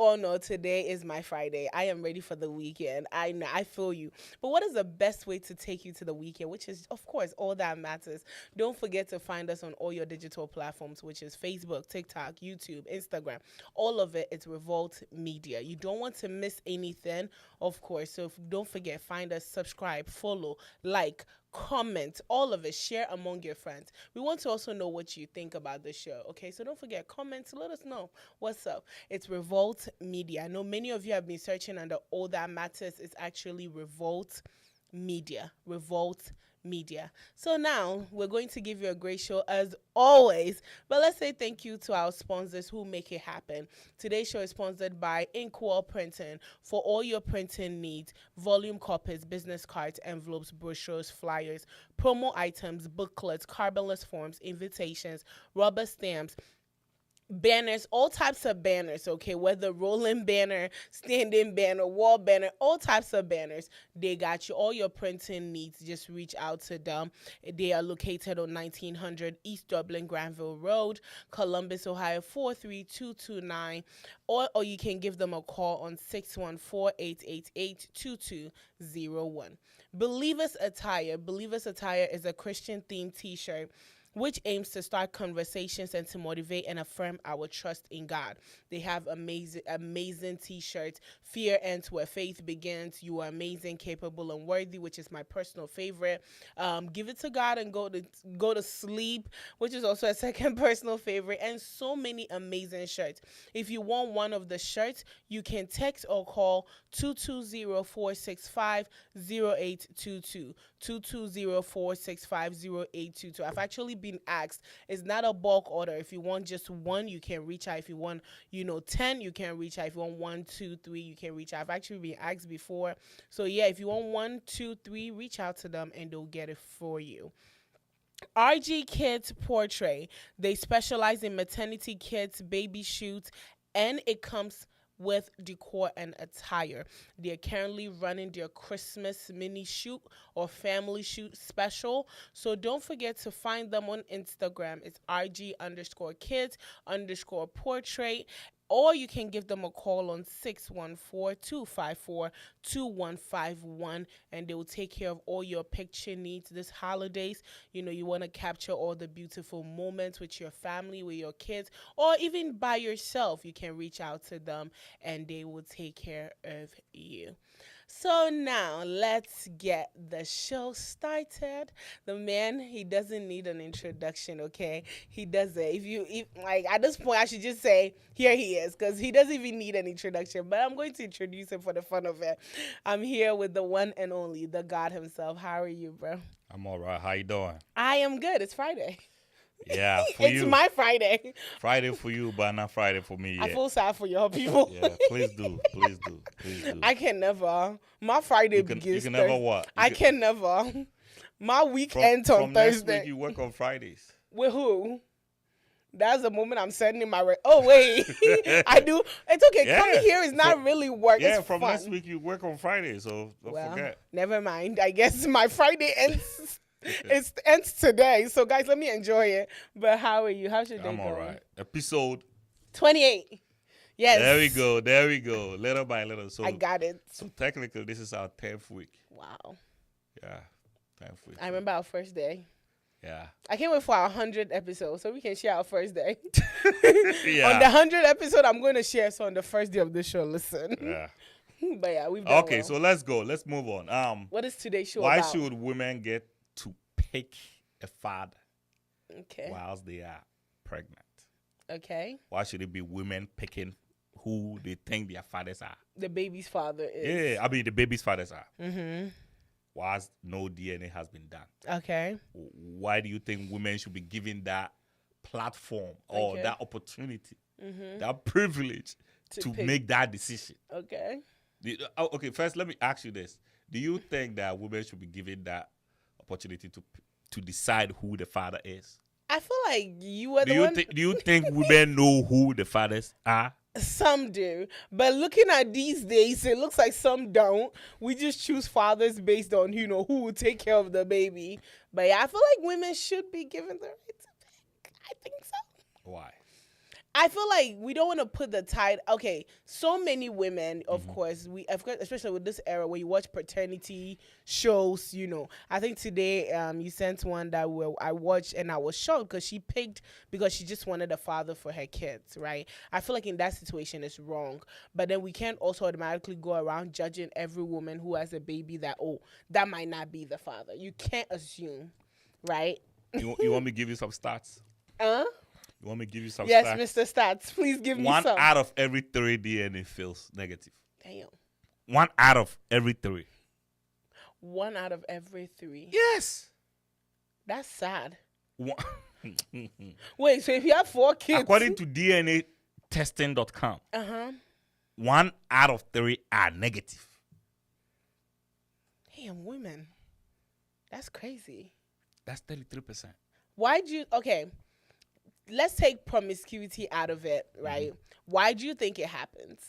all know today is my Friday. I am ready for the weekend. I know, I feel you. But what is the best way to take you to the weekend, which is, of course, all that matters? Don't forget to find us on all your digital platforms, which is Facebook, TikTok, YouTube, Instagram. All of it is Revolt Media. You don't want to miss anything, of course. So don't forget, find us, subscribe, follow, like, comment, all of it, share among your friends. We want to also know what you think about the show, okay? So don't forget, comment, let us know what's up. It's Revolt Media. I know many of you have been searching under All That Matters. It's actually Revolt Media. Revolt Media. So now we're going to give you a great show as always, but let's say thank you to our sponsors who make it happen. Today's show is sponsored by Inkwell Printing for all your printing needs: volume copies, business cards, envelopes, brochures, flyers, promo items, booklets, carbonless forms, invitations, rubber stamps, banners, all types of banners, okay? Whether rolling banner, standing banner, wall banner, all types of banners, they got you. All your printing needs, just reach out to them. They are located on 1900 East Dublin Granville Road, Columbus, Ohio 43229, or you can give them a call on 614-888-2201. Believers Attire is a Christian themed t-shirt which aims to start conversations and to motivate and affirm our trust in God. They have amazing t-shirts. Fear ends where faith begins. You are amazing, capable, and worthy, which is my personal favorite. Give it to God and go to sleep, which is also a second personal favorite, and so many amazing shirts. If you want one of the shirts, you can text or call 220-465-0822. 220-465-0822. I've actually been asked, it's not a bulk order. If you want just one, you can reach out. If you want 10, you can reach out. If you want 1, 2, 3, you can reach out. I've actually been asked before. So yeah, if you want 1, 2, 3, reach out to them and they'll get it for you. RG Kids Portrait. They specialize in maternity kits, baby shoots, and it comes with decor and attire. They're currently running their Christmas mini shoot or family shoot special. So don't forget to find them on Instagram. It's RG_kids_portrait. Or you can give them a call on 614-254-2151, and they will take care of all your picture needs this holidays. You want to capture all the beautiful moments with your family, with your kids, or even by yourself. You can reach out to them and they will take care of you. So now let's get the show started. The man, he doesn't need an introduction, okay? He doesn't. If at this point, I should just say, here he is, because he doesn't even need an introduction. But I'm going to introduce him for the fun of it. I'm here with the one and only, the God himself. How are you, bro? I'm all right. How you doing? I am good. It's Friday. Yeah, for it's you. It's my Friday. Friday for you, but not Friday for me yet. I feel sad for y'all people. Yeah, please do. I can never. My Friday begins You can never what? I can never. My week ends on Thursday. Next week you work on Fridays. With who? That's the moment I'm sending my oh wait. I do. It's okay. Yeah. Coming here is not really work. Yeah, it's from fun. Next week you work on Fridays, so don't forget. Never mind. I guess my Friday ends. It ends today, so guys, let me enjoy it. But how are you? How's your day going? I'm all right. Episode 28. Yes. There we go. Little by little. So I got it. So technically, this is our 10th week. Wow. Yeah, 10th week. I remember our first day. Yeah. I can't wait for our 100th episode so we can share our first day. Yeah. On the 100th episode, I'm going to share. So on the first day of the show, listen. Yeah. But yeah, we've done Okay, well. So let's go. Let's move on. What is today's show why about? should women get to pick a father whilst they are pregnant? Okay. Why should it be women picking who they think their fathers are? The baby's father is. Yeah, I mean the baby's fathers are. Mm-hmm. Whilst no DNA has been done. Okay. Why do you think women should be given that platform or that opportunity, that privilege to make that decision? Okay. Okay, first let me ask you this. Do you think that women should be given that opportunity to decide who the father is? I feel like you are the one. Do you think women know who the fathers are? Some do, but looking at these days, it looks like some don't. We just choose fathers based on who will take care of the baby. But yeah, I feel like women should be given the right to pick. I think so. Why? I feel like we don't want to put the tide. Okay, so many women, of course, especially with this era where you watch paternity shows. I think today, you sent one that I watched and I was shocked because she picked because she just wanted a father for her kids, right? I feel like in that situation it's wrong, but then we can't also automatically go around judging every woman who has a baby that that might not be the father. You can't assume, right? You want me to give you some stats? You want me to give you some stats? Yes, Mr. Stats. Please give me some. 1 out of every 3 DNA feels negative. Damn. 1 out of every 3. 1 out of every 3. Yes. That's sad. One. Wait, so if you have 4 kids. According to DNAtesting.com, 1 out of 3 are negative. Damn, women. That's crazy. That's 33%. Okay, let's take promiscuity out of it, right? Why do you think it happens?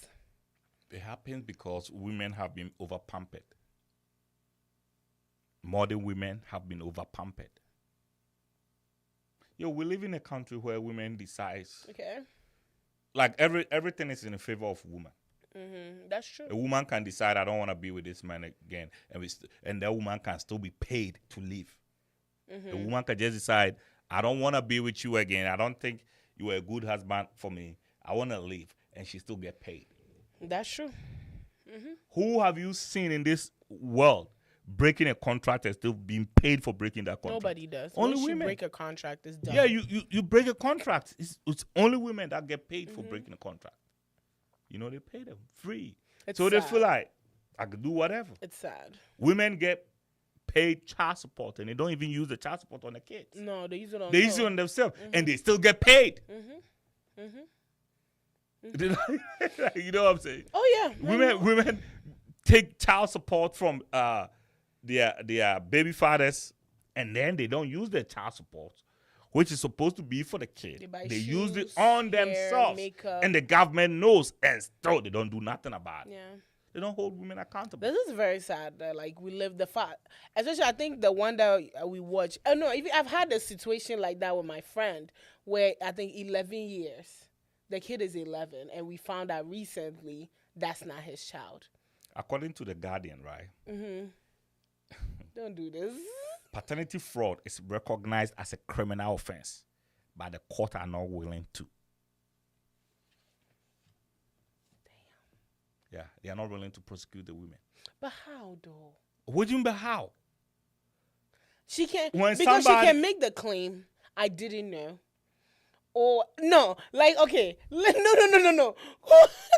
It happens because women have been over-pampered. Modern women have been over-pampered. We live in a country where women decide. Okay. Like everything is in favor of women. That's true. A woman can decide, I don't want to be with this man again, and that woman can still be paid to leave. A woman can just decide, I don't want to be with you again. I don't think you are a good husband for me. I want to leave, and she still get paid. That's true. Who have you seen in this world breaking a contract and still being paid for breaking that contract? Nobody does. Only Once women. You break a contract, it's done. Yeah, you break a contract. It's only women that get paid for breaking a contract. They pay them free. So sad. They feel like, I could do whatever. It's sad. Women get paid child support, and they don't even use the child support on the kids. No, they use it on They use it on themselves, and they still get paid. You know what I'm saying? Oh, yeah. Women take child support from their baby fathers, and then they don't use their child support, which is supposed to be for the kid. They use it on themselves, makeup. and the government knows, and still they don't do nothing about it. Yeah. They don't hold women accountable. This is very sad that we live the fact. Especially, I think the one that we watch. Oh no, I've had a situation like that with my friend where I think 11 years. The kid is 11, and we found out recently that's not his child. According to the Guardian, right? Don't do this. Paternity fraud is recognized as a criminal offense, but the court are not willing to. Yeah, they are not willing to prosecute the women. But how, though? What do you mean by how? She can't, she can make the claim, I didn't know. Or, no, okay, no.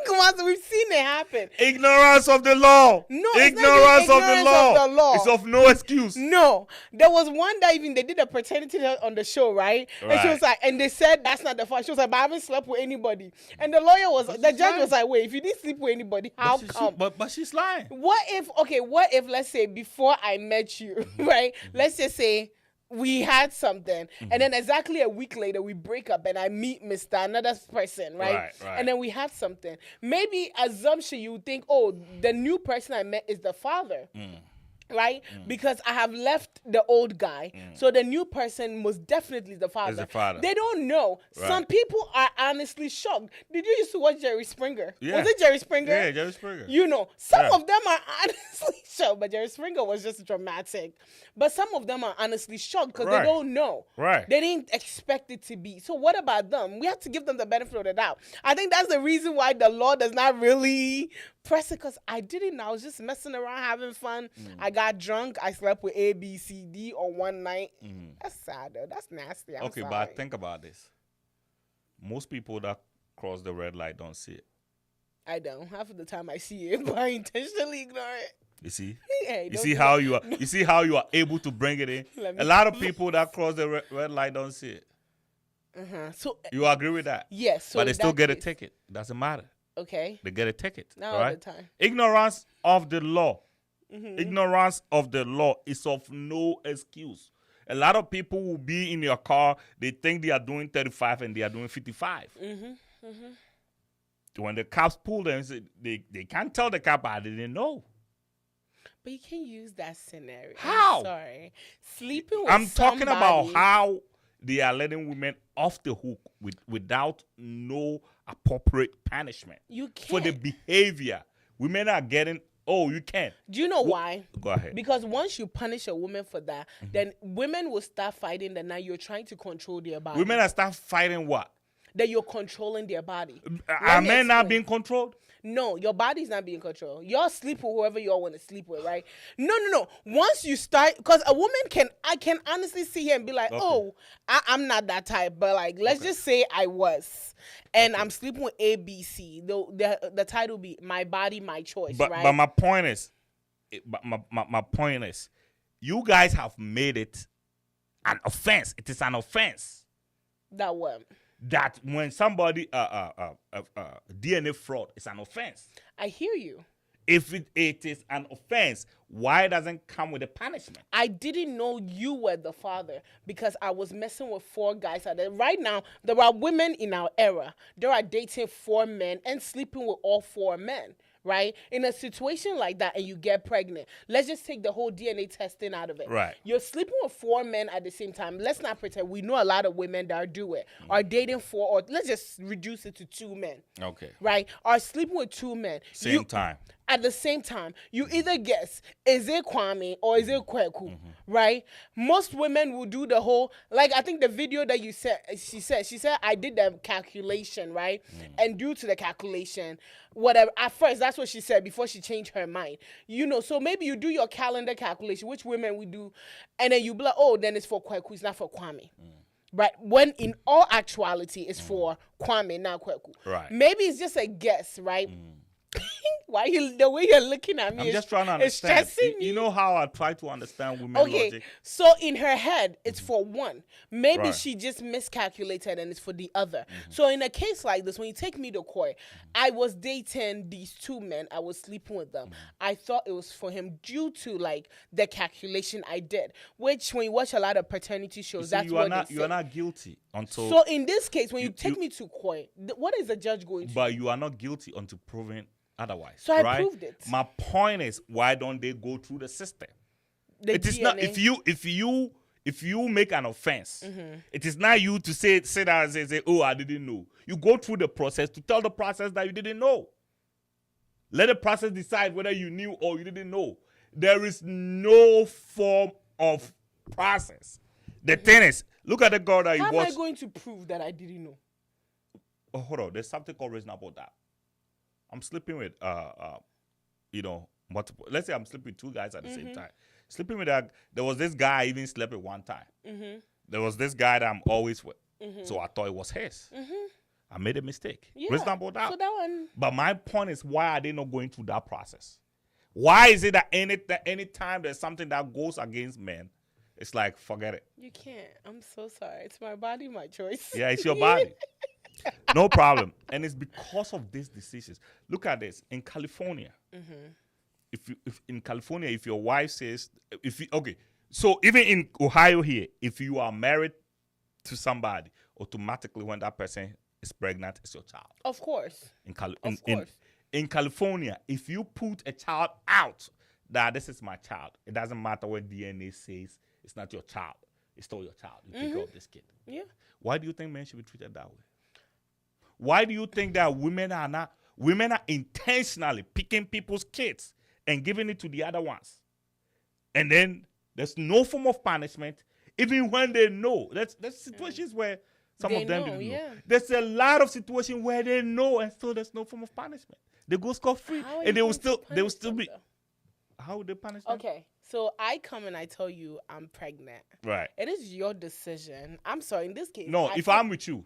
Come on, so we've seen it happen. Ignorance of the law. No, ignorance of the law. It's of no excuse. No, there was one that even they did a paternity test on the show, right? And she was like, and they said that's not the fault. She was like, but I haven't slept with anybody. And the judge was like, wait, if you didn't sleep with anybody, how come? But she's lying. What if, let's say, before I met you, right? Let's just say, we had something, and then exactly a week later we break up, and I meet Mr. another person, right? And then we had something. Maybe assumption you think, the new person I met is the father. Right? Because I have left the old guy. So the new person most definitely is the father. They don't know. Right. Some people are honestly shocked. Did you used to watch Jerry Springer? Yeah. Was it Jerry Springer? Yeah, Jerry Springer. Some of them are honestly shocked, but Jerry Springer was just dramatic. But some of them are honestly shocked because they don't know. Right. They didn't expect it to be. So what about them? We have to give them the benefit of the doubt. I think that's the reason why the law does not really press it, because I didn't know. I was just messing around, having fun. I got drunk. I slept with A, B, C, D on one night. That's sad, though. That's nasty. I'm sorry. But think about this. Most people that cross the red light don't see it. I don't. Half of the time I see it, but I intentionally ignore it. You see? Hey, you see how you are. You see how you are able to bring it in. A lot of people that cross the red light don't see it. So you agree with that? Yes. So but they still get a ticket. Doesn't matter. Okay. They get a ticket. Not all the time. Ignorance of the law. Ignorance of the law is of no excuse. A lot of people will be in your car. They think they are doing 35 and they are doing 55. When the cops pull them, they can't tell the cop, I didn't know. But you can't use that scenario. How? I'm sorry. Sleeping with I'm talking about how they are letting women off the hook without no appropriate punishment. You can't. For the behavior. Women are getting, oh, you can't. Do you know why? Go ahead. Because once you punish a woman for that, then women will start fighting that now you're trying to control their body. Women are start fighting what? That you're controlling their body. Are men not being controlled? No, your body's not being controlled. Y'all sleep with whoever y'all want to sleep with, right? No. Once you start, because a woman I can honestly see her and be like, oh, I'm not that type, but like, let's just say I was, and I'm sleeping with ABC. The title be My Body, My Choice, right? But my point is, my point is, you guys have made it an offense. It is an offense. That what? That when somebody DNA fraud is an offense. I hear you. If it is an offense, why it doesn't come with a punishment? I didn't know you were the father because I was messing with 4 guys out there. Right now, there are women in our era. They are dating 4 men and sleeping with all 4 men. Right? In a situation like that and you get pregnant, let's just take the whole DNA testing out of it. Right. You're sleeping with 4 men at the same time. Let's not pretend. We know a lot of women that do it. Are dating 4, or let's just reduce it to 2 men. Okay. Right? Are sleeping with 2 men. Same time. At the same time, you either guess, is it Kwame or is it Kweku? Right? Most women will do the whole, like I think the video that you said, she said, I did the calculation, right? And due to the calculation, whatever, at first, that's what she said before she changed her mind. You know, so maybe you do your calendar calculation, which women we do, and then you be like, oh, then it's for Kweku, it's not for Kwame. Right? When in all actuality, it's for Kwame, not Kweku. Right. Maybe it's just a guess, right? Why the way you're looking at me? I'm just trying to understand. It's stressing me. You know how I try to understand women logic. So in her head, it's for one. Maybe Right. she just miscalculated and it's for the other. So in a case like this, when you take me to court, I was dating these 2 men. I was sleeping with them. I thought it was for him due to like the calculation I did. Which when you watch a lot of paternity shows, that's what they say. You are not guilty until. So in this case, when you take me to court, what is the judge going to? But you are not guilty until proven otherwise. So I right? proved it. My point is, why don't they go through the system? It is DNA. not if you make an offense, it is not you to say that and say, oh, I didn't know. You go through the process to tell the process that you didn't know. Let the process decide whether you knew or you didn't know. There is no form of process. The thing is, look at the girl that you How watch. am I going to prove that I didn't know? Oh, hold on. There's something called reasonable doubt. I'm sleeping with multiple. Let's say I'm sleeping with 2 guys at the same time. Sleeping with that, there was this guy I even slept with one time. There was this guy that I'm always with. So I thought it was his. I made a mistake. Yeah. Reasonable doubt. So that one. But my point is, why are they not going through that process? Why is it that any time there's something that goes against men, it's like, forget it. You can't. I'm so sorry. It's my body, my choice. Yeah, it's your body. No problem. And it's because of these decisions. Look at this. In California, if in California, if your wife says, so even in Ohio here, if you are married to somebody, automatically when that person is pregnant, it's your child. Of course. In California, if you put a child out, that this is my child, it doesn't matter what DNA says, it's not your child. It's still your child. You take care of this kid. Yeah. Why do you think men should be treated that way? Why do you think that women are intentionally picking people's kids and giving it to the other ones? And then there's no form of punishment, even when they know. There's situations where some of them didn't know. There's a lot of situations where they know and still there's no form of punishment. They go scot-free and they will still be. How would they punish them? Okay, so I come and I tell you I'm pregnant. Right. It is your decision. I'm sorry, in this case. No, if I'm with you.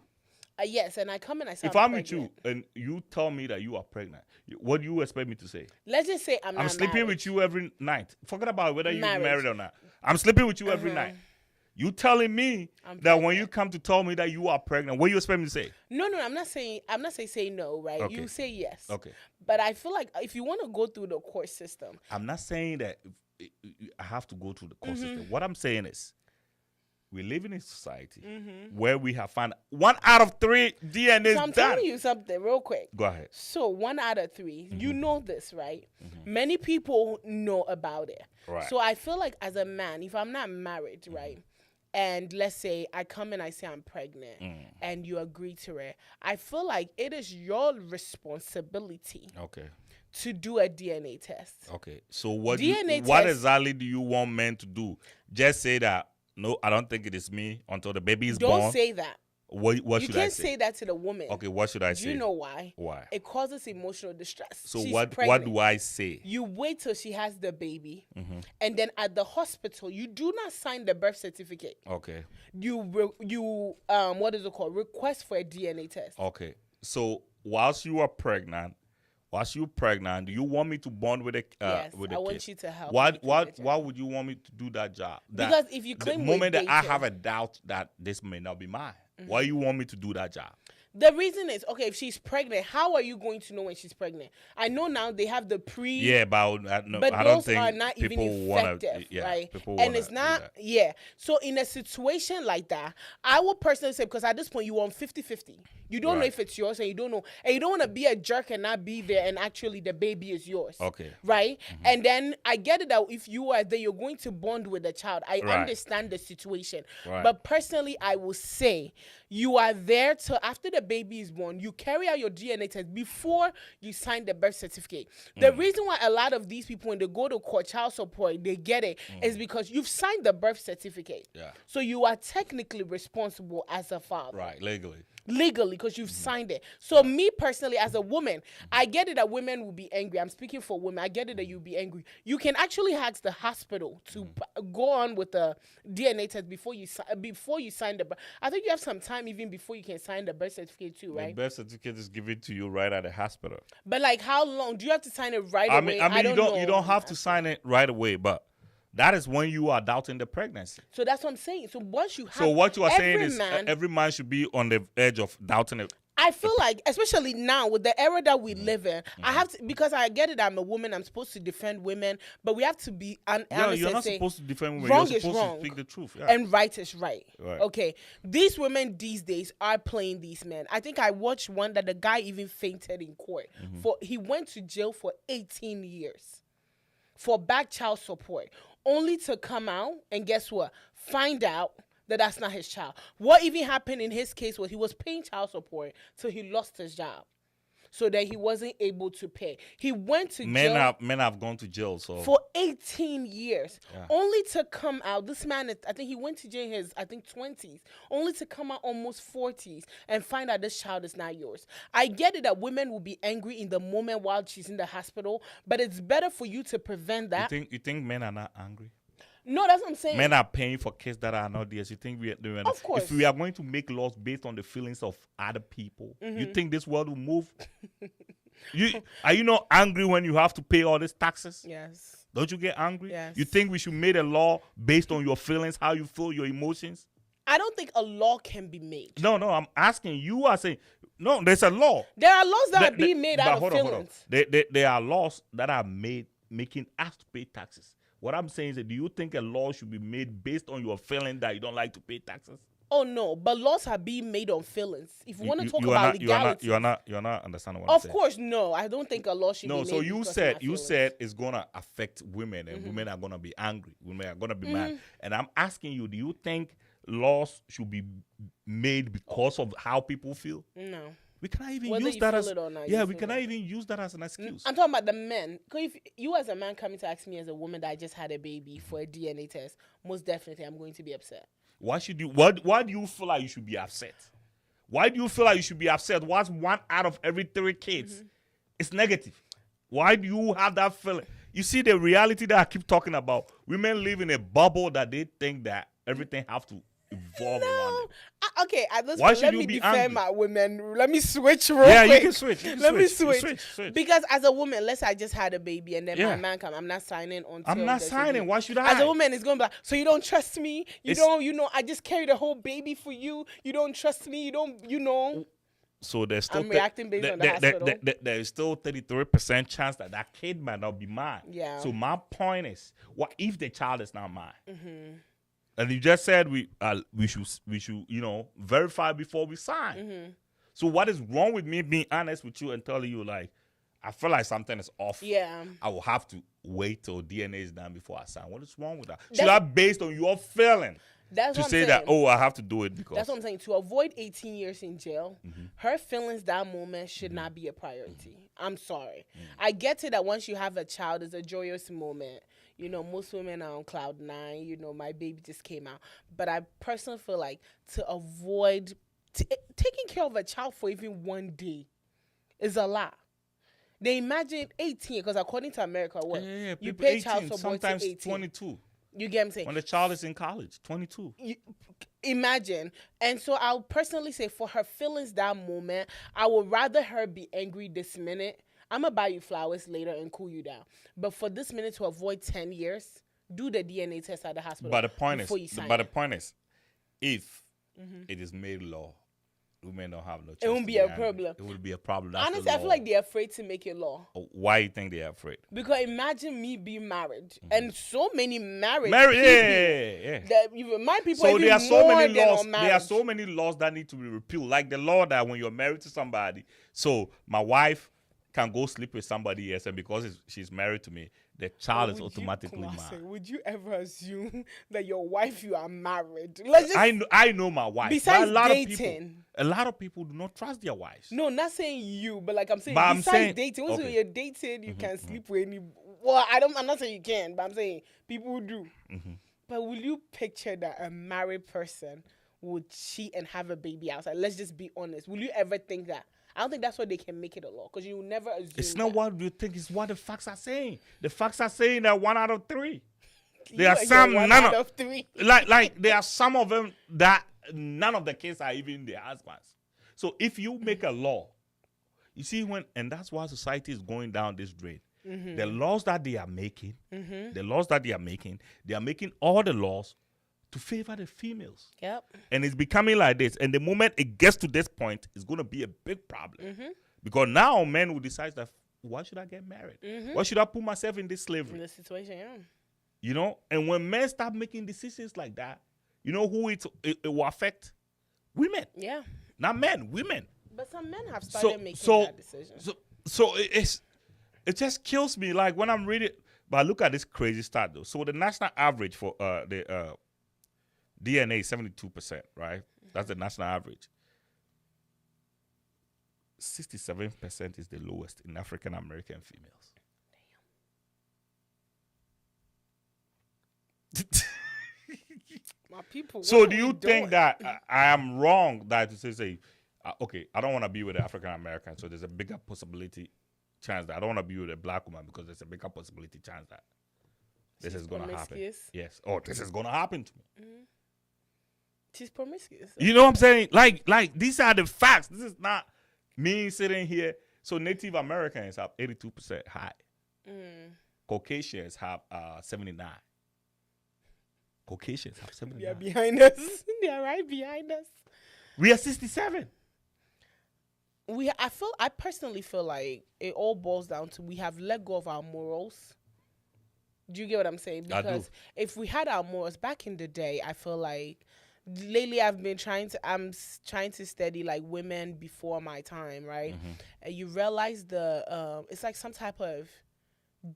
Yes, and I come and I say if I'm with you and you tell me that you are pregnant, what do you expect me to say? Let's just say I'm not sleeping married. with you every night. Forget about whether you're married or not. I'm sleeping with you every night. You telling me that when you come to tell me that you are pregnant, what do you expect me to say? No, I'm not saying say no, right? Okay. You say yes. Okay. But I feel like if you want to go through the court system. I'm not saying that I have to go through the court system. What I'm saying is we live in a society where we have found 1 out of 3 DNA is So I'm done. telling you something real quick. Go ahead. So 1 out of 3, you know this, right? Many people know about it. Right. So I feel like as a man, if I'm not married, right, and let's say I come and I say I'm pregnant and you agree to it, I feel like it is your responsibility Okay. to do a DNA test. Okay. So what DNA what test- exactly do you want men to do? Just say that no, I don't think it is me until the baby is Don't born. say that. What You should I can't say? say that to the woman. Okay, what should I Do say? you know why? Why? It causes emotional distress. So She's what pregnant. do I say? You wait till she has the baby, and then at the hospital, you do not sign the birth certificate. Okay. You what is it called? Request for a DNA test. Okay. So whilst you are pregnant, do you want me to bond with a Yes, with a I kid? want you to help. Why would you want me to do that job? Because if you claim the we're moment that I dating- have a doubt that this may not be mine, why you want me to do that job? The reason is, okay, if she's pregnant, how are you going to know when she's pregnant? I know now they have the pre. Yeah, but no, But I don't those think are not even people wanna. effective, Yeah, right? people And wanna it's do not, that. yeah. So in a situation like that, I would personally say, because at this point you want 50-50. You don't know Right. if it's yours and you don't know. And you don't want to be a jerk and not be there and actually the baby is yours. Okay. Right? And then I get it that if you are there, you're going to bond with the child. I Right. understand the situation. Right. But personally, I will say you are there till after the baby is born. You carry out your DNA test before you sign the birth certificate. The reason why a lot of these people, when they go to court, child support, they get it is because you've signed the birth certificate. Yeah. So you are technically responsible as a father. Right, legally. Legally, because you've signed it. So me personally, as a woman, I get it that women will be angry. I'm speaking for women. I get it that you'll be angry. You can actually ask the hospital to go on with the DNA test before you sign the birth. I think you have some time even before you can sign the birth certificate too, The right? birth certificate is given to you right at the hospital. But like, how long do you have to sign it right I away? mean, don't know. you don't have to sign it right away, but that is when you are doubting the pregnancy. So that's what I'm saying. So once you have, So what you are saying is man, every man should be on the edge of doubting it. I feel like, especially now with the era that we live in, I have to, because I get it. I'm a woman. I'm supposed to defend women, but we have to be honest. No, you're and not say, supposed to defend women. wrong You're is supposed wrong to speak the truth. Yeah. and right is right. Right. Okay, these women these days are playing these men. I think I watched one that the guy even fainted in court for. He went to jail for 18 years for back child support, only to come out and guess what? Find out that that's not his child. What even happened in his case was he was paying child support till he lost his job, so that he wasn't able to pay. He went to jail. Men have gone to jail For 18 years, Yeah. only to come out. This man, I think he went to jail in his, 20s, only to come out almost 40s and find out this child is not yours. I get it that women will be angry in the moment while she's in the hospital, but it's better for you to prevent that. You think men are not angry? No, that's what I'm saying. Men are paying for kids that are not theirs. You think we are doing? Of course. If we are going to make laws based on the feelings of other people, you think this world will move? Are you not angry when you have to pay all these taxes? Yes. Don't you get angry? Yes. You think we should make a law based on your feelings, how you feel, your emotions? I don't think a law can be made. No, I'm asking. You are saying, no, there's a law. There are laws that are being made but out of hold on. feelings. There are laws that are made making us to pay taxes. What I'm saying is that do you think a law should be made based on your feeling that you don't like to pay taxes? Oh no, but laws are being made on feelings. If you want to talk about legality, you're not understanding what I'm saying. of course, no. I don't think a law should be made. So you because of said my you feelings. said it's gonna affect women, and women are gonna be angry. Women are gonna be mad. And I'm asking you, do you think laws should be made because of how people feel? No. We cannot even Whether use you that feel as it or not, yeah. you We feel cannot it. even use that as an excuse. I'm talking about the men. Because if you as a man coming to ask me as a woman that I just had a baby for a DNA test, most definitely I'm going to be upset. Why should you? Why do you feel like you should be upset? Why do you feel like you should be upset? What's 1 out of every 3 kids? It's negative. Why do you have that feeling? You see the reality that I keep talking about. Women live in a bubble that they think that everything have to evolve around them. Okay, at this Why point, should let you me be defend angry? my women. Let me switch real Yeah, quick. you can switch. Let me switch. Switch. Because as a woman, let's say I just had a baby and then Yeah. my man come, I'm not signing on. I'm not signing. Why should I? As a woman, it's going to be like, so you don't trust me? I just carried a whole baby for you. You don't trust me? You don't. So there's still I'm reacting based on the hospital. there is still 33% chance that kid might not be mine. Yeah. So my point is, what if the child is not mine? And you just said we should verify before we sign. So what is wrong with me being honest with you and telling you like I feel like something is off. Yeah. I will have to wait till DNA is done before I sign. What is wrong with that? Should I based on your feeling That's to what I'm say saying. that, oh, I have to do it because That's what I'm saying. To avoid 18 years in jail, her feelings that moment should not be a priority. I'm sorry. I get it that once you have a child, it's a joyous moment. You know, most women are on cloud 9. You know, my baby just came out. But I personally feel like to avoid taking care of a child for even one day is a lot. They imagine 18, because according to America, what? yeah, You people pay 18, child support sometimes to 18. 22. You get what I'm saying? When the child is in college, 22. Imagine. And so I'll personally say for her feelings that moment, I would rather her be angry this minute. I'm going to buy you flowers later and cool you down. But for this minute to avoid 10 years, do the DNA test at the hospital. But the point before you sign the it. point is, if it is made law, women don't have no choice. It won't be a problem. It will be a problem. That's Honestly, the I law. feel like they're afraid to make it law. Why you think they're afraid? Because imagine me being married and so many married people Yeah. that even my people So even there are so more many than laws. on There are marriage. so many laws that need to be repealed. Like the law that when you're married to somebody, so my wife can go sleep with somebody else, and because she's married to me, the child is automatically mine. Would you ever assume that your wife you are married? Let's just, I know my wife. besides but dating. a lot of people do not trust their wives. No, not saying you, but like I'm saying, But I'm besides saying- dating, also okay. when you're dating, you can sleep with any. Well, I'm not saying you can, but I'm saying people do. But will you picture that a married person would cheat and have a baby outside? Let's just be honest. Will you ever think that? I don't think that's why they can make it a law, because you will never assume. It's not that. what you think, it's what the facts are saying. The facts are saying that 1 out of 3. You There are and some your one none out of of 3. like there are some of them that none of the kids are even their husbands. So if you make a law, you see and that's why society is going down this drain. The laws that they are making, they are making all the laws to favor the females. Yep. And it's becoming like this. And the moment it gets to this point, it's going to be a big problem. Because now men will decide that, why should I get married? Why should I put myself in this slavery? In this situation, yeah. You know? And when men start making decisions like that, you know who it will affect? Women. Yeah. Not men, women. But some men have started making that decision. So it just kills me. Like when I'm reading, but look at this crazy stat though. So the national average for the DNA is 72%, right? That's the national average. 67% is the lowest in African American females. My people. So what do are you we think doing? that I am wrong that to say, okay, I don't want to be with an African American, so there's a bigger chance that I don't want to be with a black woman because there's a bigger chance that this is going to happen. promiscuous? Yes. Oh, this is going to happen to me. She's promiscuous. You know what I'm saying? Like these are the facts. This is not me sitting here. So Native Americans have 82% high. Caucasians have 79. Caucasians have They are 79. behind us. They are right behind us. We are 67. I personally feel like it all boils down to we have let go of our morals. Do you get what I'm saying? I do. Because if we had our morals back in the day, I feel like lately I'm trying to study like women before my time, right? And you realize it's like some type of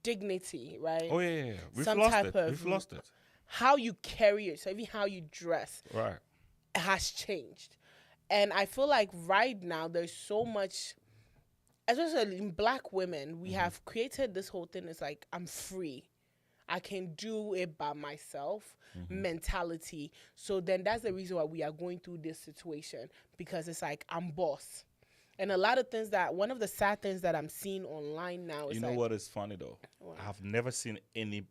dignity, right? Oh yeah. We've Some lost type it. of- We've lost it. How you carry yourself, even how you dress, Right. has changed. And I feel like right now there's so much, especially in black women, we have created this whole thing. It's like, I'm free. I can do it by myself mentality. So then that's the reason why we are going through this situation, because it's like, I'm boss. And a lot of things one of the sad things that I'm seeing online now is You know like, what is funny though? What? I have never seen any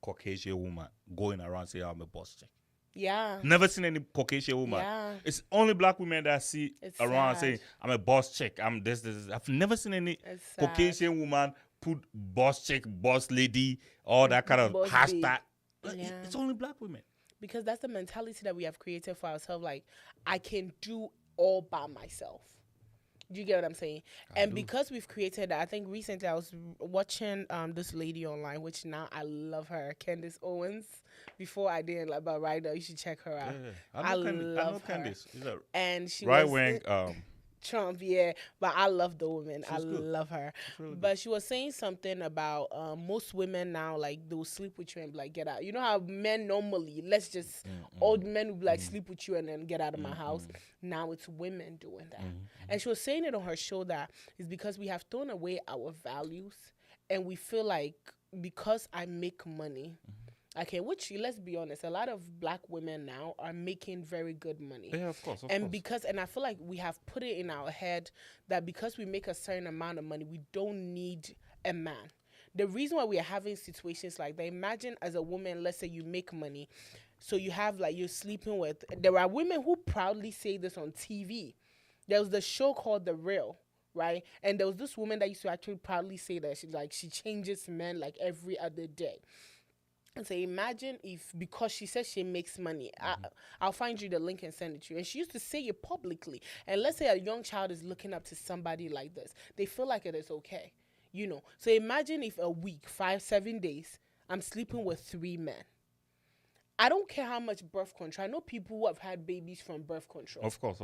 Caucasian woman going around saying I'm a boss chick. yeah. Never seen any Caucasian woman. Yeah. It's only black women that I see It's around sad. saying I'm a boss chick. I'm this. I've never seen any It's sad. Caucasian woman put boss chick, boss lady, all that kind of Boss hashtag. babe. Yeah. It's only black women. Because that's the mentality that we have created for ourselves. Like, I can do all by myself. Do you get what I'm saying? And because we've created that, I think recently I was watching this lady online, which now I love her, Candace Owens. Before I didn't, like, but right now you should check her out. I know love her. Candice. She's a And she right was wing Trump, yeah. But I love the woman. I She's good. love her. It's really good. But she was saying something about most women now, like, they'll sleep with you and be like, get out. You know how men normally, let's just, old men will be like, sleep with you and then get out of my house. Now it's women doing that. And she was saying it on her show that it's because we have thrown away our values and we feel like because I make money, okay, which, let's be honest, a lot of black women now are making very good money. Yeah, of course. And I feel like we have put it in our head that because we make a certain amount of money, we don't need a man. The reason why we are having situations like that, imagine as a woman, let's say you make money, so you have, like, you're sleeping with, there are women who proudly say this on TV. There was the show called The Real, right? And there was this woman that used to actually proudly say that she changes men like every other day. And so imagine if, because she says she makes money, I'll find you the link and send it to you. And she used to say it publicly. And let's say a young child is looking up to somebody like this. They feel like it is okay, you know. So imagine if a week, 5-7 days, I'm sleeping with 3 men. I don't care how much birth control. I know people who have had babies from birth control. Of course.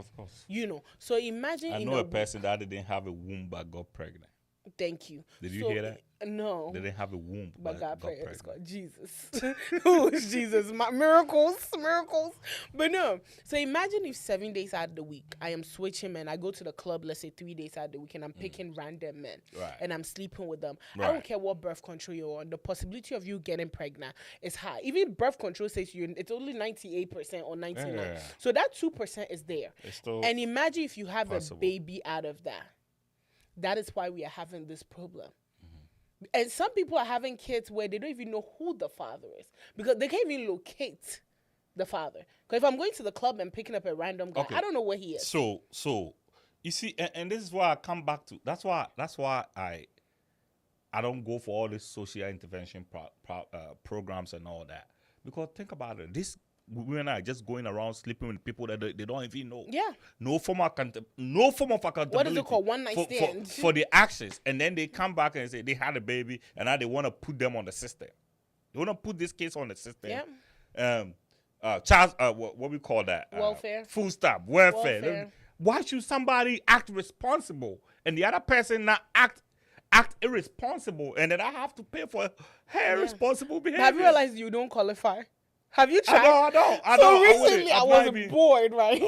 You know. So imagine I know a person that didn't have a womb but got pregnant. Thank you. Did you hear that? No. They didn't have a womb But God got praise pregnant. God. Jesus. Who is Jesus? Miracles. But no. So imagine if 7 days out of the week, I am switching men. I go to the club, let's say 3 days out of the week, and I'm picking random men. Right. And I'm sleeping with them. Right. I don't care what birth control you're on. The possibility of you getting pregnant is high. Even birth control says it's only 98% or 99%. Yeah. So that 2% is there. It's still And imagine if you have possible. a baby out of that. That is why we are having this problem. And some people are having kids where they don't even know who the father is because they can't even locate the father. Because if I'm going to the club and picking up a random guy, Okay. I don't know where he is. So you see, and this is why I come back to. That's why I don't go for all this social intervention programs and all that. Because think about it, this women are just going around sleeping with people that they don't even know. Yeah. No form of accountability. What is it called? One night stand. For the actions, and then they come back and say they had a baby, and now they want to put them on the system. They want to put this case on the system. Yeah. Child, what we call that? Welfare. Food stamp, welfare. Why should somebody act responsible and the other person not act irresponsible, and then I have to pay for her irresponsible behavior? Have you realized you don't qualify? Have you tried? I don't. So recently I was be bored, right?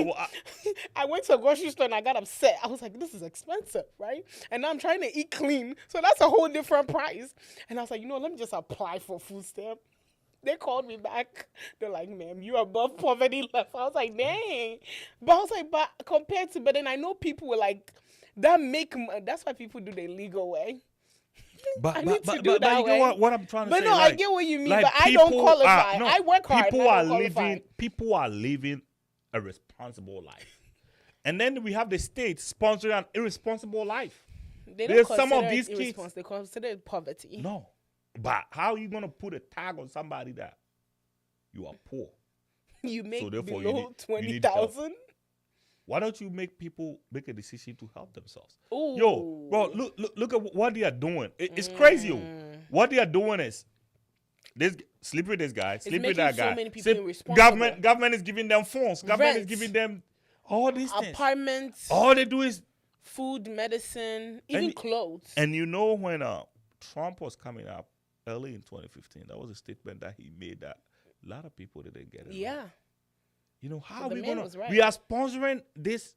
I went to a grocery store and I got upset. I was like, this is expensive, right? And now I'm trying to eat clean. So that's a whole different price. And I was like, let me just apply for food stamp. They called me back. They're like, ma'am, you're above poverty level. I was like, dang. But I was like, but compared to, but then I know people were like, that's why people do the legal way. But I you need to do that know way. what I'm trying to say. But no, I get what you mean, but I don't qualify. I work hard. People are living a responsible life. And then we have the state sponsoring an irresponsible life. They don't There's consider some of these it kids. They consider it poverty. No. But how are you going to put a tag on somebody that you are poor? You make therefore below you need help. 20,000. Why don't you make people make a decision to help themselves? Ooh. Yo, bro, look at what they are doing. It's crazy. Yo. What they are doing is this sleep with this guy, sleep with that guy. So many people irresponsible. Government is giving them phones. Government is giving them all these things. Apartments. All they do is food, medicine, even clothes. And you know when Trump was coming up early in 2015, that was a statement that he made that a lot of people didn't get it. Yeah. Right. You know, how But are we going right. We are sponsoring this.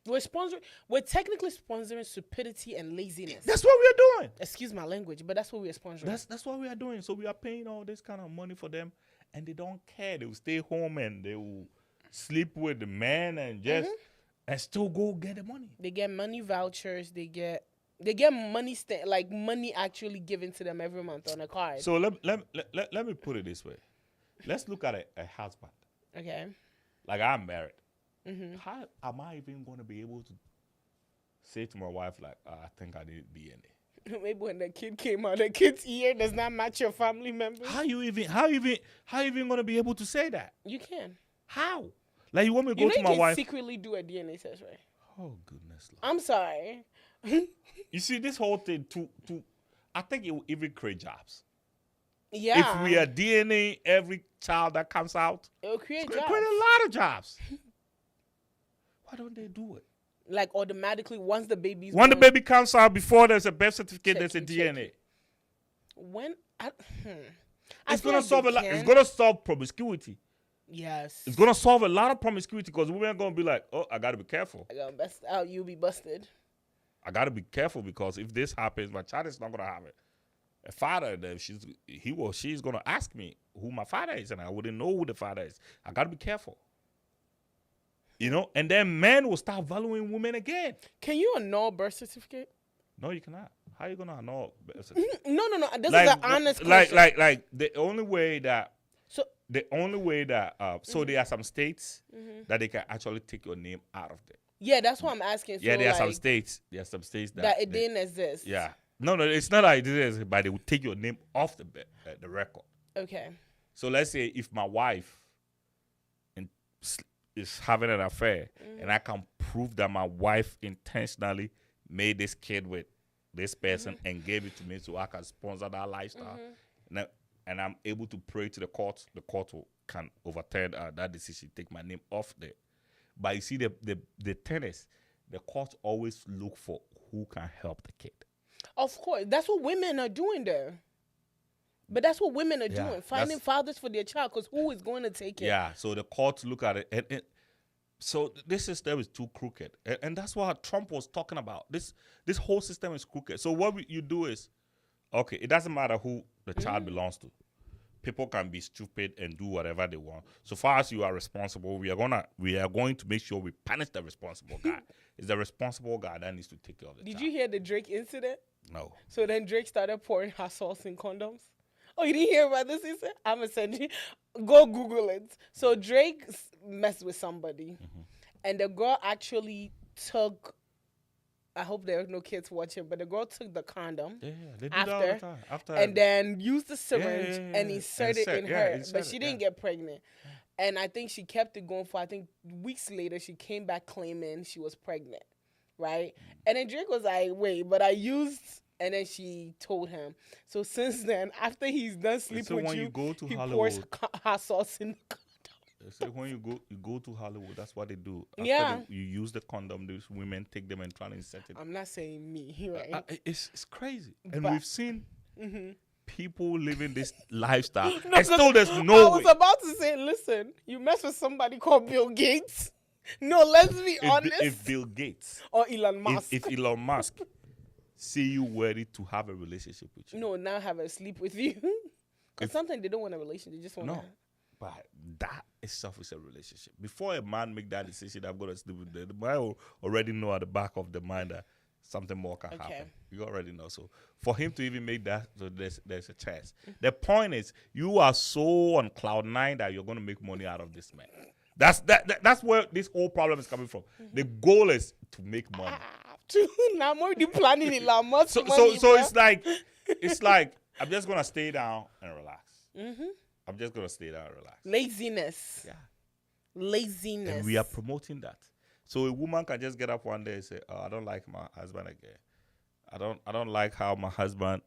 We're technically sponsoring stupidity and laziness. That's what we are doing. Excuse my language, but that's what we are sponsoring. That's what we are doing. So we are paying all this kind of money for them, and they don't care. They will stay home and they will sleep with the man and just and still go get the money. They get money vouchers. They get money money actually given to them every month on a card. So let me put it this way. Let's look at a husband. Okay. Like I'm married. How am I even going to be able to say to my wife like, I think I need DNA? Maybe when the kid came out, the kid's ear does not match your family members. How you even going to be able to say that? You can. How? Like you want me to go to my wife? You can secretly do a DNA test, right? Oh goodness. Lord. I'm sorry. You see this whole thing I think it will even create jobs. Yeah. If we are DNA every child that comes out, it will create it's jobs. create a lot of jobs. Why don't they do it? Like automatically once the baby's When the born, baby comes out, before there's a birth certificate, Check there's a it, check DNA. when I It's feel gonna like solve they a lot. It's can. gonna solve promiscuity. Yes. It's gonna solve a lot of promiscuity because women are gonna be like, oh, I gotta be careful. I got bust out. You'll be busted. I gotta be careful because if this happens, my child is not gonna have a father. Then she's gonna ask me who my father is, and I wouldn't know who the father is. I gotta be careful. You know, and then men will start valuing women again. Can you annul birth certificate? No, you cannot. How you gonna annul birth certificate? No. This is an honest question. Like the only way that So there are some states that they can actually take your name out of there. yeah, that's what I'm asking. So Yeah, there are like, some states. There are some states that it didn't exist. Yeah. No, it's not like this, but they will take your name off the record. Okay. So let's say if my wife is having an affair, and I can prove that my wife intentionally made this kid with this person and gave it to me so I can sponsor that lifestyle, and I'm able to pray to the court can overturn that decision, take my name off there. But you see, the thing is, the courts always look for who can help the kid. Of course, that's what women are doing there. But that's what women are doing, finding fathers for their child, because who is going to take it? Yeah, so the courts look at it, and so this system is too crooked, and that's what Trump was talking about. This whole system is crooked. So what you do is, okay, it doesn't matter who the child belongs to. People can be stupid and do whatever they want. So far as you are responsible, we are going to make sure we punish the responsible guy. It's the responsible guy that needs to take care of the child. Did you hear the Drake incident? No. So then Drake started pouring hot sauce in condoms. Oh, you didn't hear about this? He said, I'm going to send you. Go Google it. So Drake messed with somebody. And the girl actually took, I hope there are no kids watching, but the girl took the condom Yeah, they do that all the time. After and then used the syringe yeah, and inserted it in her. But she it, didn't get pregnant. And I think she kept it going for, I think, weeks later, she came back claiming she was pregnant, right? And then Drake was like, wait, but I used... And then she told him. So since then, after he's done sleeping with you, he pours hot sauce in the condom. So when you go to Hollywood, that's what they do. After you use the condom, these women take them and try to insert it. I'm not saying me, right? It's crazy. And we've seen people living this lifestyle. No, and still there's no I was about to say, listen, you mess with somebody called Bill Gates. No, let's be honest. If Bill Gates or Elon Musk. If Elon Musk see you ready to have a relationship with you. No, now have a sleep with you. Because sometimes they don't want a relationship. They just want No. But that itself is a relationship. Before a man make that decision, I'm going to sleep with them, the man already know at the back of the mind that something more can happen. You already know. So for him to even make that, so there's a chance. The point is, you are so on cloud nine that you're going to make money out of this man. That's where this whole problem is coming from. The goal is to make money. Now I'm already planning it. Like, so it's like I'm just gonna stay down and relax. I'm just gonna stay down and relax. Laziness. Yeah. Laziness. And we are promoting that. So a woman can just get up one day and say, "Oh, I don't like my husband again. I don't like how my husband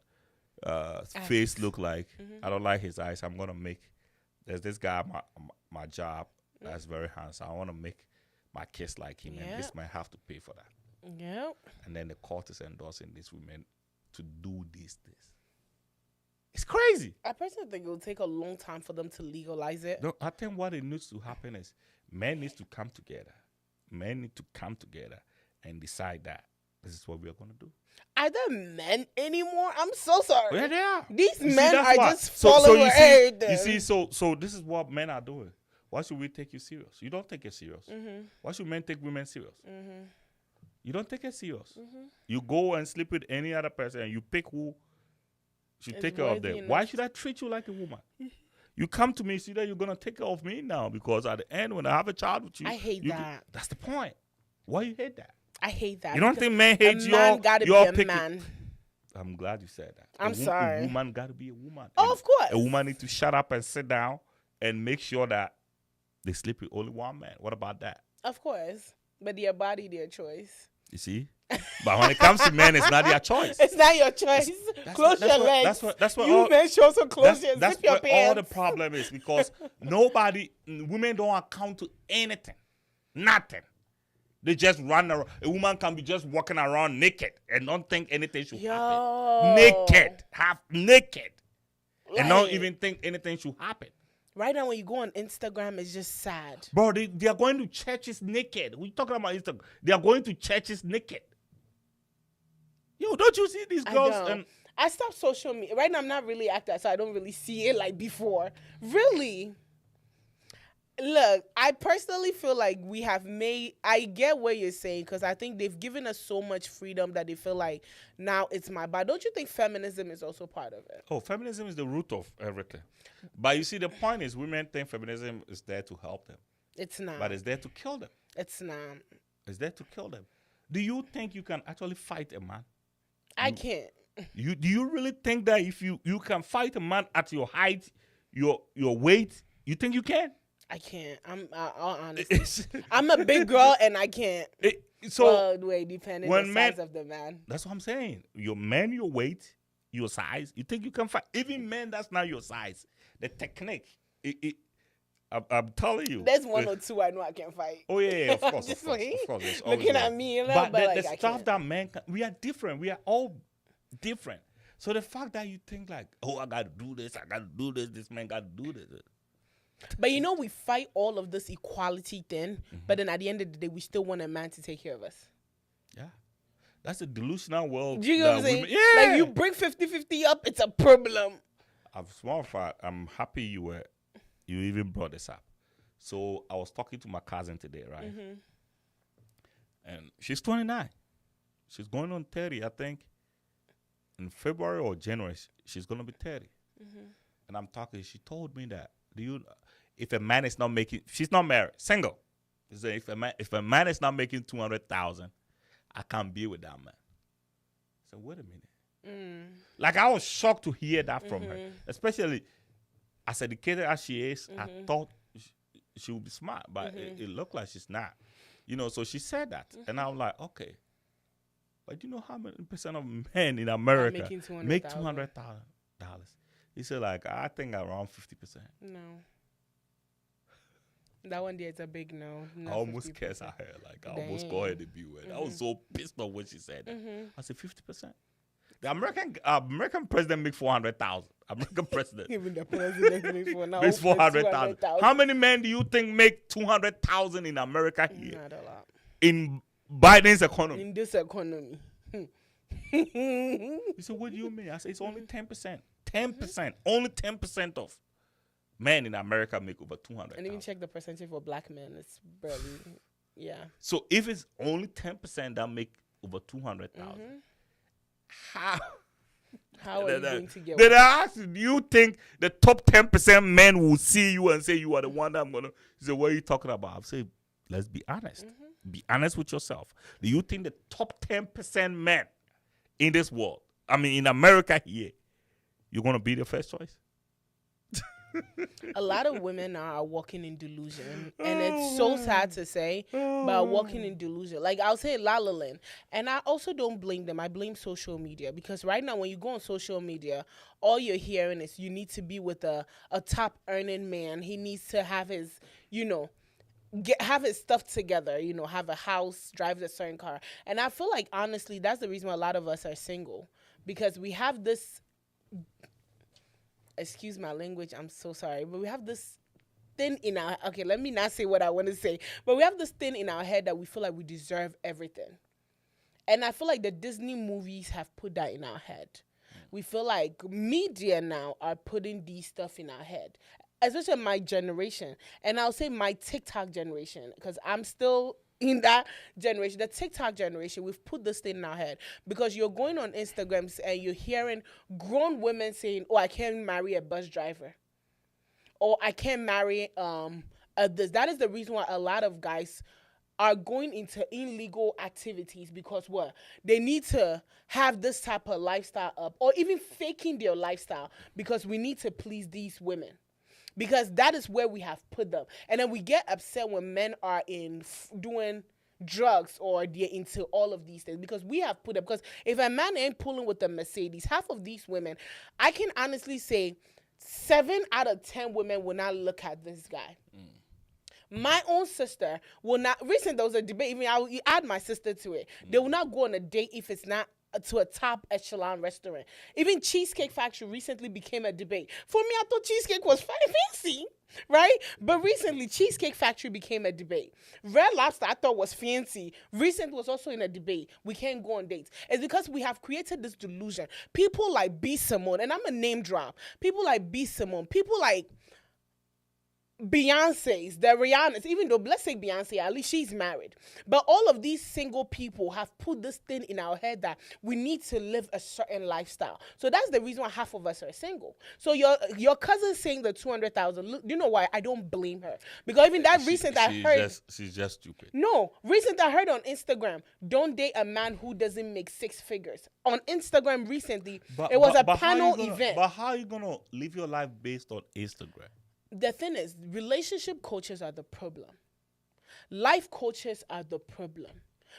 face look like. I don't like his eyes. I'm gonna make. There's this guy at my job that's very handsome. I want to make my kids like him, and this might have to pay for that." Yeah. And then the court is endorsing these women to do this. It's crazy. I personally think it will take a long time for them to legalize it. No, I think what it needs to happen is men need to come together. Men need to come together and decide that this is what we are going to do. Are there men anymore? I'm so sorry. Yeah, they are. These men are just following everything. You see, so this is what men are doing. Why should we take you serious? You don't take it serious. Why should men take women serious? You don't take it serious. You go and sleep with any other person and you pick who should take care of them. Why should I treat you like a woman? You come to me, see that you're going to take care of me now because at the end when I have a child with you. I hate that. That's the point. Why you hate that? I hate that. You don't think men hate your man gotta be a man. I'm glad you said that. I'm sorry. A woman got to be a woman. Oh, of course. A woman needs to shut up and sit down and make sure that they sleep with only one man. What about that? Of course. But their body, their choice. You see? But when it comes to men, it's not their choice. It's not your choice. Close your legs. That's what you men should also close your That's zip your what pants. all the problem is because women don't account to anything. Nothing. They just run around. A woman can be just walking around naked and don't think anything should happen. Yo. Naked. Half naked. And don't Like, even think anything should happen. right now, when you go on Instagram, it's just sad. Bro, they are going to churches naked. We're talking about Instagram. They are going to churches naked. Yo, don't you see these girls? I stopped social media. Right now, I'm not really active, so I don't really see it like before. Really? Look, I personally feel like we have made, I get what you're saying, because I think they've given us so much freedom that they feel like now it's my body. Don't you think feminism is also part of it? Oh, feminism is the root of everything. But you see, the point is women think feminism is there to help them. It's not. But it's there to kill them. It's not. It's there to kill them. Do you think you can actually fight a man? I can't. Do you really think that if you can fight a man at your height, your weight, you think you can? I can't. I'll honestly. I'm a big girl and I can't. Depending on the size of the man. That's what I'm saying. Your man, your weight, your size, you think you can fight? Even men, that's not your size. The technique. I'm telling you. There's one or two I know I can fight. Oh yeah, of course. Just of course. looking at me, but the like, stuff that men can, we are different. We are all different. So the fact that you think like, oh, I gotta do this, this man gotta do this. But you know, we fight all of this equality thing, but then at the end of the day, we still want a man to take care of us. Yeah. That's a delusional world. Do you know what I'm saying? Yeah. Like, you bring 50-50 up, it's a problem. I'm happy you even brought this up. So I was talking to my cousin today, right? And she's 29. She's going on 30, I think. In February or January, she's going to be 30. And I'm talking, she told me that, if a man is not making, she's not married, single. She said, if a man is not making 200,000, I can't be with that man. I said, wait a minute. Like, I was shocked to hear that from her, especially as educated as she is. I thought she would be smart, but it looked like she's not. So she said that, and I was like, okay. But you know how many percent of men in America make $200,000? He said, like, I think around 50%. No. That one there is a big no. I almost cursed at her. Like, I almost called her the B word. I was so pissed off when she said that. I said, 50%. The American president makes 400,000. American president. Even the president makes 400,000. How many men do you think make 200,000 in America here? Not a lot. In Biden's economy. In this economy. He said, what do you mean? I said, it's only 10%. 10%. Only 10% of men in America make over 200,000. And even check the percentage for black men. It's barely, yeah. So if it's only 10% that make over 200,000, how are you going to get one? Then I asked you, do you think the top 10% men will see you and say you are the one that I'm going to... He said, what are you talking about? I said, let's be honest. Be honest with yourself. Do you think the top 10% men in this world, I mean in America here, you're going to be the first choice? A lot of women are walking in delusion, and it's so sad to say, but walking in delusion. Like, I'll say La La Land, and I also don't blame them. I blame social media, because right now when you go on social media, all you're hearing is you need to be with a top earning man. He needs to have his, have his stuff together, have a house, drive a certain car. And I feel like, honestly, that's the reason why a lot of us are single, because we have this, excuse my language, I'm so sorry, but we have this thing in our, okay, let me not say what I want to say, but we have this thing in our head that we feel like we deserve everything. And I feel like the Disney movies have put that in our head. We feel like media now are putting these stuff in our head, especially my generation. And I'll say my TikTok generation, because I'm still in that generation, the TikTok generation. We've put this thing in our head, because you're going on Instagram and you're hearing grown women saying, oh, I can't marry a bus driver, or I can't marry this. That is the reason why a lot of guys are going into illegal activities, because what? They need to have this type of lifestyle up, or even faking their lifestyle, because we need to please these women. Because that is where we have put them. And then we get upset when men are doing drugs, or they're into all of these things, because we have put them. Because if a man ain't pulling with the Mercedes, half of these women, I can honestly say 7 out of 10 women will not look at this guy. My own sister will not. Recently, there was a debate. Even I will add my sister to it. They will not go on a date if it's not to a top echelon restaurant. Even Cheesecake Factory recently became a debate. For me, I thought cheesecake was fancy, right? But recently, Cheesecake Factory became a debate. Red Lobster, I thought was fancy. Recently was also in a debate. We can't go on dates. It's because we have created this delusion. People like B. Simone, and I'm a name drop. People like B. Simone. People like Beyonce's, the Rihanna's, even though let's say Beyonce, at least she's married. But all of these single people have put this thing in our head that we need to live a certain lifestyle. So that's the reason why half of us are single. So your cousin saying the 200,000, you know why? I don't blame her. Because even that she's just stupid. No, recent I heard on Instagram, don't date a man who doesn't make 6 figures. On Instagram recently, it was a panel event. But how are you gonna live your life based on Instagram? The thing is, relationship coaches are the problem. Life coaches are the problem.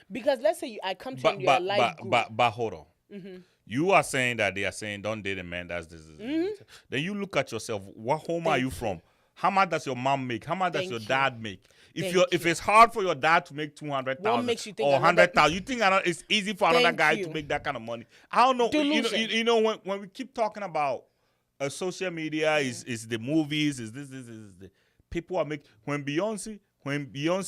Because let's say I come to you and you're a life guru. But hold on. Mm-hmm. You are saying that they are saying don't date a man that's this. Mm-hmm. Then you look at yourself. What home are you from? How much does your mom make? How much does your dad make? If it's hard for your dad to make 200,000 or 100,000, you think it's easy for another guy to make that kind of money? I don't know. You know when we keep talking about social media is the movies, is this the people are making. When Beyonce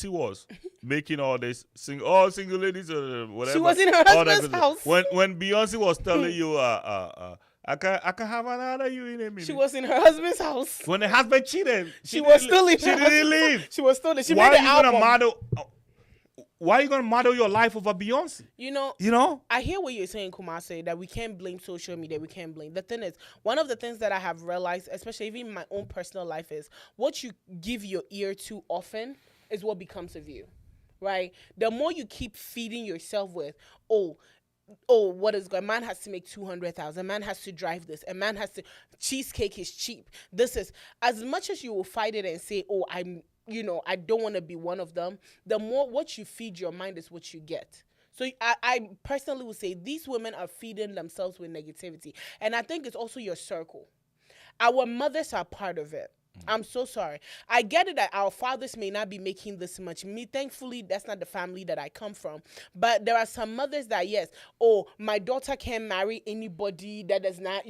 was making all this single ladies or whatever, she was in her husband's house. When Beyonce was telling you I can have another you in a minute. She was in her husband's house. When the husband cheated, she was still in. She didn't leave. She was still there. She made the album. Why are you gonna model your life over Beyonce? You know. I hear what you're saying, Kumase, that we can't blame social media. We can't blame. The thing is, one of the things that I have realized, especially even in my own personal life, is what you give your ear to often is what becomes of you, right? The more you keep feeding yourself with, what is good? A man has to make 200,000. A man has to drive this. A man has to. Cheesecake is cheap. This is as much as you will fight it and say, I don't want to be one of them. The more what you feed your mind is what you get. So I personally would say these women are feeding themselves with negativity. And I think it's also your circle. Our mothers are part of it. I'm so sorry. I get it that our fathers may not be making this much. Me, thankfully, that's not the family that I come from. But there are some mothers that, yes, my daughter can't marry anybody that does not,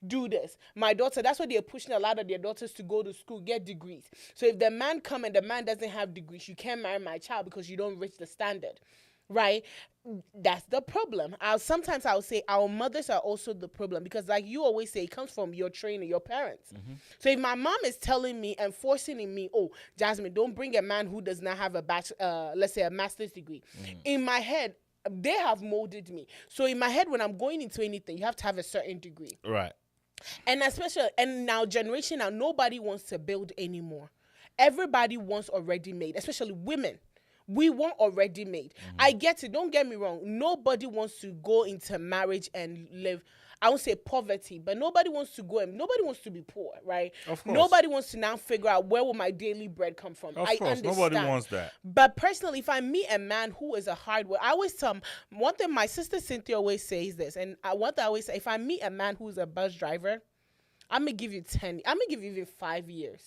do this. My daughter, that's why they're pushing a lot of their daughters to go to school, get degrees. So if the man come and the man doesn't have degrees, you can't marry my child because you don't reach the standard, right? That's the problem. Sometimes I'll say our mothers are also the problem because like you always say, it comes from your training, your parents. Mm-hmm. So if my mom is telling me and forcing me, Jasmine, don't bring a man who does not have let's say a master's degree. Mm-hmm. In my head, they have molded me. So in my head, when I'm going into anything, you have to have a certain degree. Right. And now generation now, nobody wants to build anymore. Everybody wants already made, especially women. We want already made. Mm-hmm. I get it. Don't get me wrong. Nobody wants to go into marriage and live, I won't say poverty, but nobody wants to nobody wants to be poor, right? Of course. Nobody wants to now figure out where will my daily bread come from. Of course, understand. Nobody wants that. But personally, if I meet a man who is a hard worker, I always tell him, one thing my sister Cynthia always says this, and one thing I always say, if I meet a man who's a bus driver, I'm going to give you even 5 years.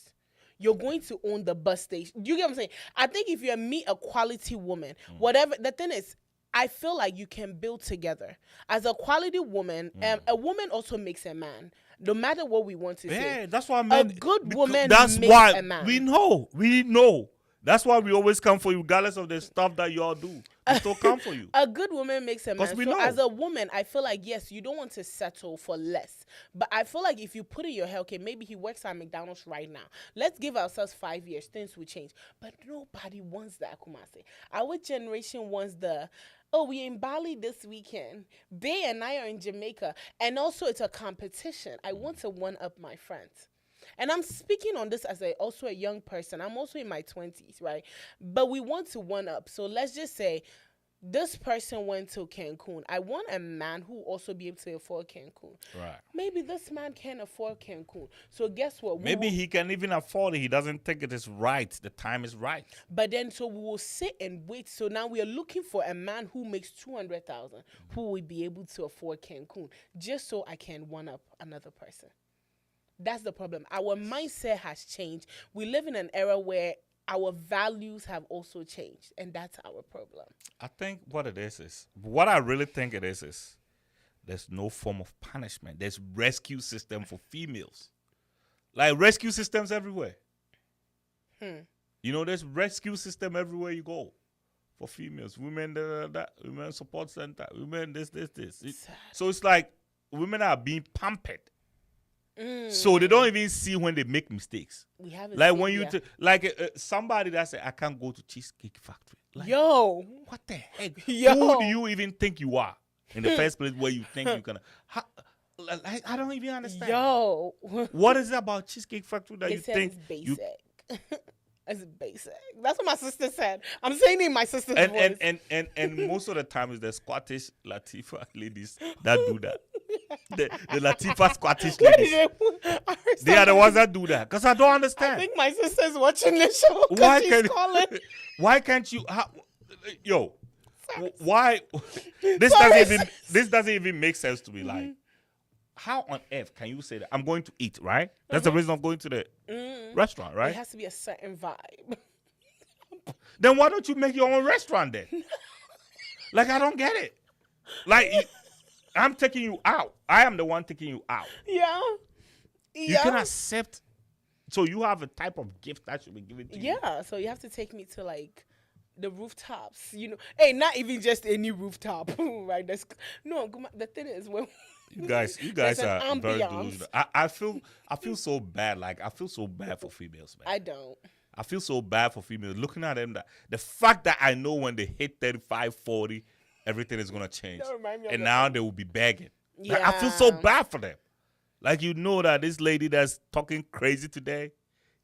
You're going to own the bus station. Do you get what I'm saying? I think if you meet a quality woman, whatever, the thing is, I feel like you can build together. As a quality woman, a woman also makes a man. No matter what we want to say. Yeah, that's why I mean. A good woman makes a man. We know. That's why we always come for you, regardless of the stuff that y'all do. We still come for you. A good woman makes a man. So as a woman, I feel like, yes, you don't want to settle for less. But I feel like if you put in your head, okay, maybe he works at McDonald's right now. Let's give ourselves 5 years. Things will change. But nobody wants that, Kumasi. Our generation wants we're in Bali this weekend. Bay and I are in Jamaica. And also it's a competition. I want to one-up my friends. And I'm speaking on this as also a young person. I'm also in my 20s, right? But we want to one-up. So let's just say this person went to Cancun. I want a man who also be able to afford Cancun. Right. Maybe this man can't afford Cancun. So guess what? Maybe he can even afford it. He doesn't think it is right. The time is right. But then, so we will sit and wait. So now we are looking for a man who makes 200,000 who will be able to afford Cancun just so I can one-up another person. That's the problem. Our mindset has changed. We live in an era where our values have also changed, and that's our problem. I think what it is what I really think it is there's no form of punishment. There's rescue system for females. Like rescue systems everywhere. You know, there's rescue system everywhere you go for females. Women, women support center, women this. So it's like women are being pampered. So they don't even see when they make mistakes. We haven't Like seen when you, yet. somebody that said, I can't go to Cheesecake Factory. Like, Yo, what the heck? Yo. Who do you even think you are in the first place where you think you're going to? Like, I don't even understand. yo. What is it about Cheesecake Factory that They you said think it's you basic. It's basic. That's what my sister said. I'm saying it in my sister's voice. and most of the time it's the Scottish Latifa ladies that do that. The Latifa Scottish Where ladies. did I heard They are the somebody- ones that do that. Because I don't I understand. think my sister's watching this show Why because she's can't calling. why can't you yo Sorry. why this Sorry. doesn't even make sense to me. Like, how on earth can you say that I'm going to eat, right? That's the reason I'm going to the restaurant, It right? has to be a certain vibe. Then why don't you make your own restaurant then? Like, I don't get it. Like, I'm taking you out. I am the one taking you out. Yeah. You can accept. So you have a type of gift that should be given to you. Yeah, so you have to take me to like the rooftops, you know. Hey, not even just any rooftop, right? No, the thing is when You guys there's an are very ambiance. delusional. I feel so bad. Like, I feel so bad for females, man. I don't. I feel so bad for females. Looking at them, that the fact that I know when they hit 35, 40, everything is gonna change, Don't remind me of and that. now they will be begging. Like, I feel so Yeah. bad for them. Like, you know that this lady that's talking crazy today,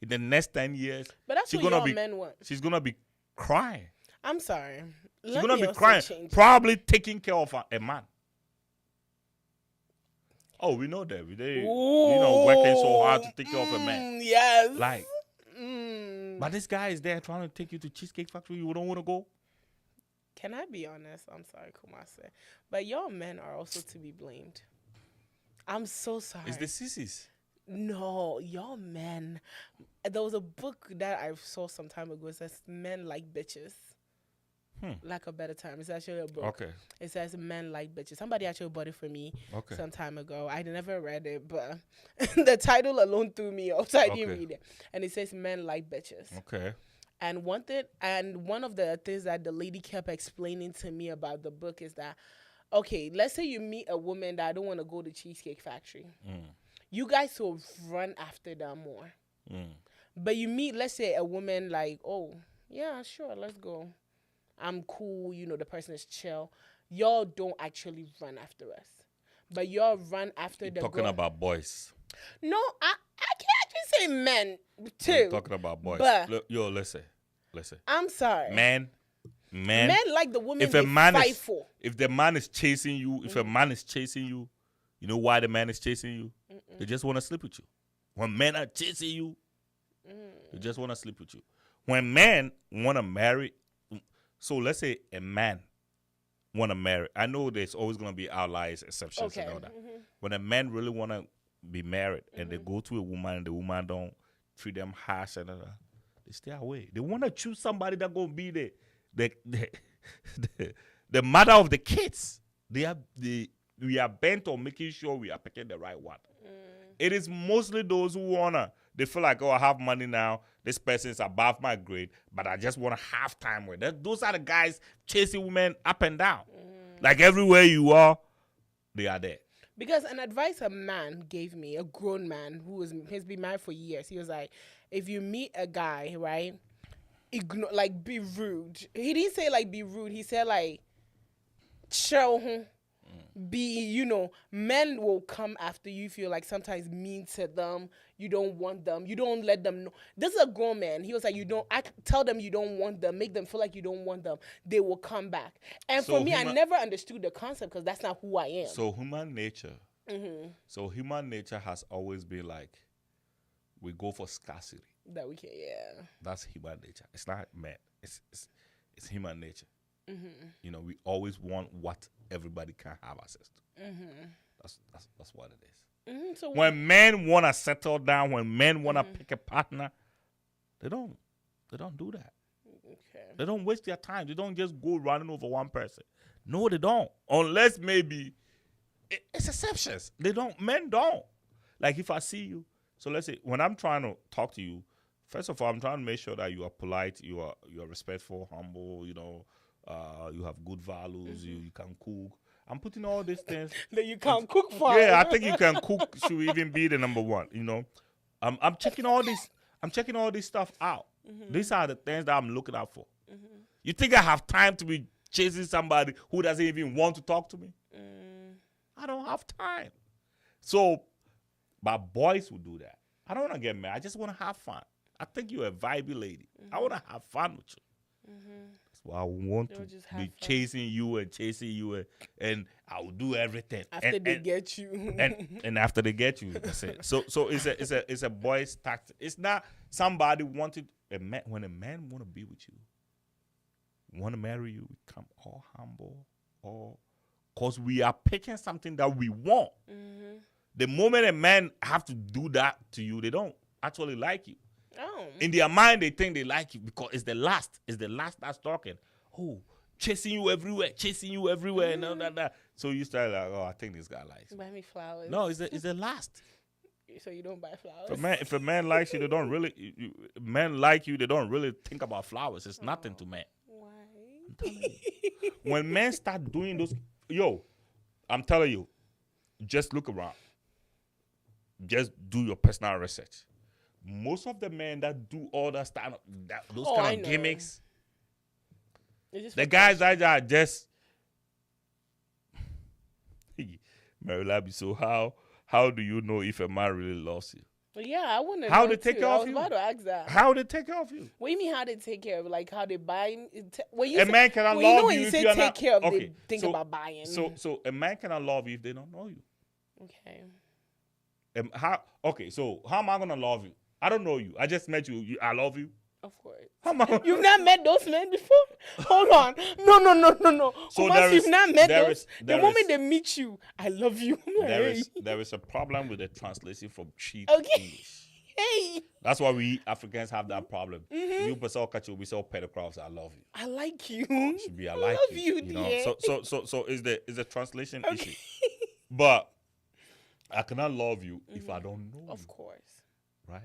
in the next 10 years, But that's she's what gonna your be men want. she's gonna be crying. I'm sorry. She's Let gonna me be also crying, change. probably taking care of a man. Oh, we know that. They, working so hard to take care of a man. Yes. Like, Mm. but this guy is there trying to take you to Cheesecake Factory. You don't want to go? Can I be honest? I'm sorry, Kumase. But your men are also to be blamed. I'm so sorry. It's the sissies. No, your men. There was a book that I saw some time ago. It says Men Like Bitches. Like a Better Time. It's actually a book. Okay. It says Men Like Bitches. Somebody actually bought it for me Okay. some time ago. I never read it, but the title alone threw me off, so I didn't Okay. read it. And it says Men Like Bitches. Okay. And one of the things that the lady kept explaining to me about the book is that, okay, let's say you meet a woman that don't want to go to Cheesecake Factory. You guys will run after them more. But you meet, let's say, a woman like, oh, yeah, sure, let's go. I'm cool, the person is chill. Y'all don't actually run after us. But y'all run after the Talking girl. about boys. No, I can actually say men, too. We're talking about boys. But- Look, yo, listen. I'm sorry. Men. Men like the women If they a man fight is, for. if the man is chasing you, if a man is chasing you, you know why the man is chasing you? They just want to sleep with you. When men are chasing you, they just want to sleep with you. When men want to marry, so let's say a man want to marry. I know there's always going to be outliers, exceptions, Okay. and all that. When a man really want to be married and they go to a woman and the woman don't treat them harsh and all that, they stay away. They want to choose somebody that going to be the mother of the kids. We are bent on making sure we are picking the right one. It is mostly those who they feel like, oh, I have money now. This person is above my grade, but I just want to have time with them. Those are the guys chasing women up and down. Like everywhere you are, they are there. Because an advice a man gave me, a grown man has been married for years, he was like, if you meet a guy, right, ignore, like, be rude. He didn't say, like, be rude. He said, like, show him. Be, men will come after you if you're, like, sometimes mean to them. You don't want them. You don't let them know. This is a grown man. He was like, tell them you don't want them. Make them feel like you don't want them. They will come back. And So for me, I never understood the concept because that's not who I am. So human nature. So human nature has always been like, we go for scarcity. That we can, yeah. That's human nature. It's not man. It's human nature. We always want what everybody can have access to. That's what it is. So When men want to settle down, when men want to pick a partner, they don't. They don't do that. Okay. They don't waste their time. They don't just go running over one person. No, they don't. Unless maybe it's exceptions. They don't. Men don't. Like if I see you, so let's say when I'm trying to talk to you, first of all, I'm trying to make sure that you are polite, you are respectful, humble. You have good values. You can cook. I'm putting all these things. That you can't cook for. Yeah, I think you can cook should even be the number one. I'm checking all this. I'm checking all this stuff out. These are the things that I'm looking out for. You think I have time to be chasing somebody who doesn't even want to talk to me? I don't have time. So, but boys will do that. I don't want to get married. I just want to have fun. I think you're a vibey lady. I want to have fun with you. That's why I want to be chasing you, and I will do everything after they get you. and after they get you, that's it. So it's a boy's tactic. It's not somebody wanted a man. When a man want to be with you, want to marry you, become all humble, all because we are picking something that we want. The moment a man have to do that to you, they don't actually like you. Oh. In their mind, they think they like you because it's the last. It's the last that's talking. Oh, chasing you everywhere, and all that. So you start like, oh, I think this guy likes me. Buy me flowers. No, it's the last. So you don't buy flowers? If a man likes you, they don't really. Men like you, they don't really think about flowers. It's nothing to men. Why? I'm telling you. When men start doing those, I'm telling you, just look around. Just do your personal research. Most of the men that do all that stuff, those kind of gimmicks, the guys that are just, Marilla, so how do you know if a man really loves you? Yeah, I want to know. How they take care of you? I was about to ask that. How they take care of you? What do you mean how they take care of you? Like how they buy? Man cannot love you when you say take care of, okay, they think about buying. So a man cannot love you if they don't know you. Okay. So how am I gonna love you? I don't know you. I just met you. I love you. Of course. You've not met those men before? Hold on. No. So you've not met those. The moment they meet you, I love you. There is a problem with the translation from cheap English. Hey. That's why we Africans have that problem. You catch you, we say pedicross. I love you. I like you. Should be I like love you. Dear. So is the translation issue. But I cannot love you if I don't know you. Of course. Right?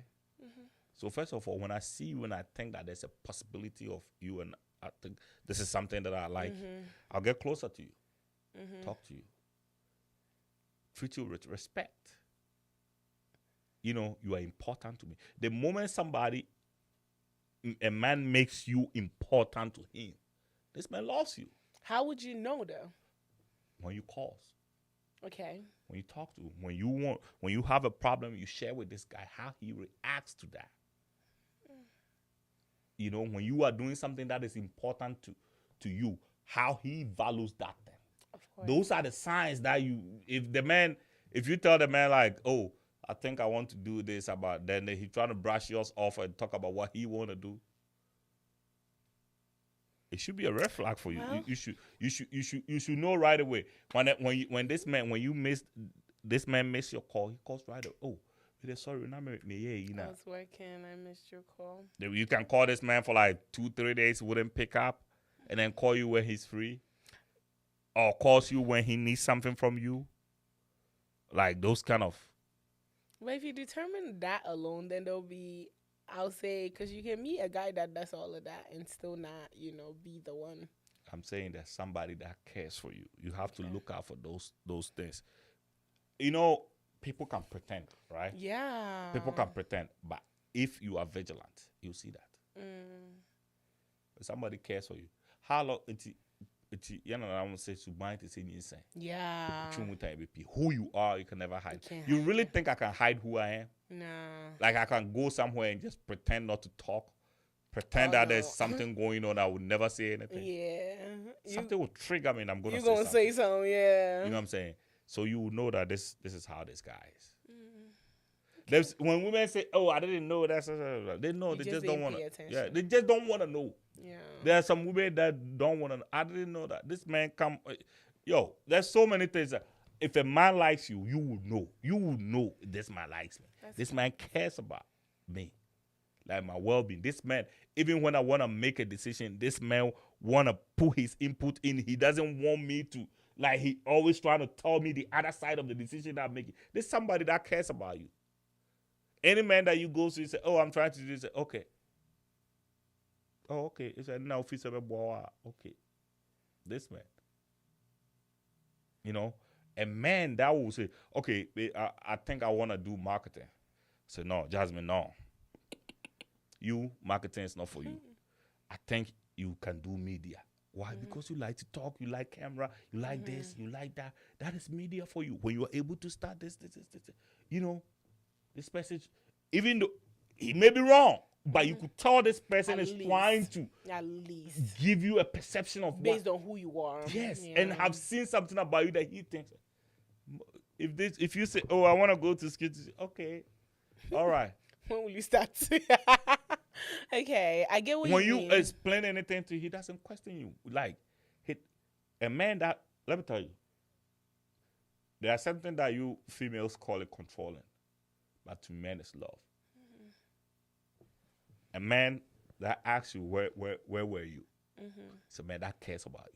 So first of all, when I see you and I think that there's a possibility of you and I think this is something that I like, I'll get closer to you, talk to you, treat you with respect. You are important to me. The moment a man makes you important to him, this man loves you. How would you know though? When you call. Okay. When you talk to him, when you have a problem, you share with this guy how he reacts to that. When you are doing something that is important to you, how he values that thing. Of course. Those are the signs that if you tell the man like, oh, I think I want to do this then he trying to brush yours off and talk about what he want to do. It should be a red flag for you. Well, you should know right away when this man miss your call, he calls right away. Oh, sorry, not me. Yeah, I was working. I missed your call. You can call this man for like 2-3 days, wouldn't pick up, and then call you when he's free, or calls you when he needs something from you. Like those kind of. But if you determine that alone, then there'll be, I'll say, because you can meet a guy that does all of that and still not, be the one. I'm saying there's somebody that cares for you. You have to look out for those things. People can pretend, right? Yeah. People can pretend, but if you are vigilant, you'll see that. If somebody cares for you. How long I want to say yeah. Who you are, you can never hide. You really think I can hide who I am? No. Like I can go somewhere and just pretend not to talk, pretend that there's something going on. I would never say anything. Yeah. Something will trigger me, and I'm gonna. You're gonna say something, yeah. You know what I'm saying? So you will know that this is how this guy is. Okay. When women say, "Oh, I didn't know that," they know. They just don't want to. Yeah, they just don't want to know. Yeah. There are some women that don't want to know. I didn't know that. This man come. There's so many things that if a man likes you, you will know. You will know this man likes me. This man cares about me. like my well-being. This man, even when I want to make a decision, this man want to put his input in. He doesn't want me to, like, he always trying to tell me the other side of the decision that I'm making. There's somebody that cares about you. Any man that you go to, you say, oh, I'm trying to do this. Okay. Oh, okay. It's a now officer boy. Okay. This man. You know, a man that will say, okay, I think I want to do marketing. Say, no, Jasmine, no. You, marketing is not for you. I think you can do media. Why? Because you like to talk, you like camera, you like this, you like that. That is media for you. When you are able to start this. You know, this person, even though he may be wrong, but you could tell this person is trying to at least give you a perception of based on who you are. Yes, and have seen something about you that he thinks. If you say, oh, I want to go to school, okay, all right. When will you start? Okay, I get what you mean. When you explain anything to him, he doesn't question you. Like, a man that, let me tell you, there are something that you females call it controlling, but to men it's love. A man that asks you, where were you? It's a man that cares about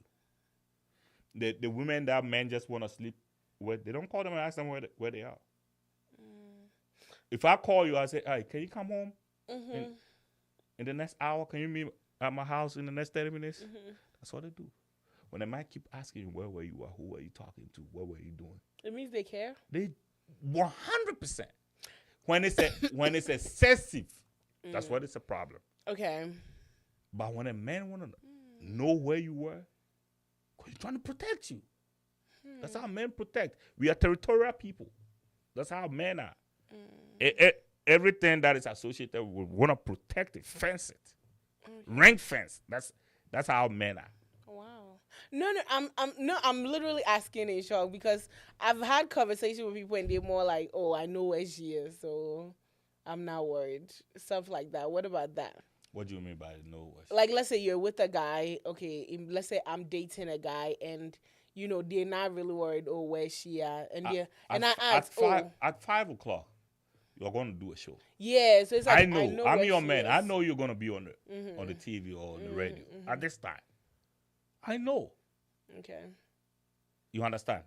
you. The women that men just want to sleep with, they don't call them and ask them where they are. If I call you, I say, hey, can you come home in the next hour? Can you meet at my house in the next 30 minutes? That's what they do. When a man keep asking you, where were you or who were you talking to? What were you doing? It means they care. They 100%. When it's excessive, that's what it's a problem. Okay. But when a man want to know where you were, he's trying to protect you. That's how men protect. We are territorial people. That's how men are. Everything that is associated, we want to protect it, fence it, ring fence. That's how men are. Wow. No, I'm literally asking in shock because I've had conversations with people and they're more like, oh, I know where she is, so I'm not worried. Stuff like that. What about that? What do you mean by know where she Like, let's say you're with a guy, okay, let's say I'm dating a guy and, you know, they're not really worried, oh, where's she at? And I ask, at 5 o'clock, you're going to do a show. Yeah, so it's like, I know I'm your man. Is. I know you're going to be on the TV or on the radio at this time. I know. Okay. You understand?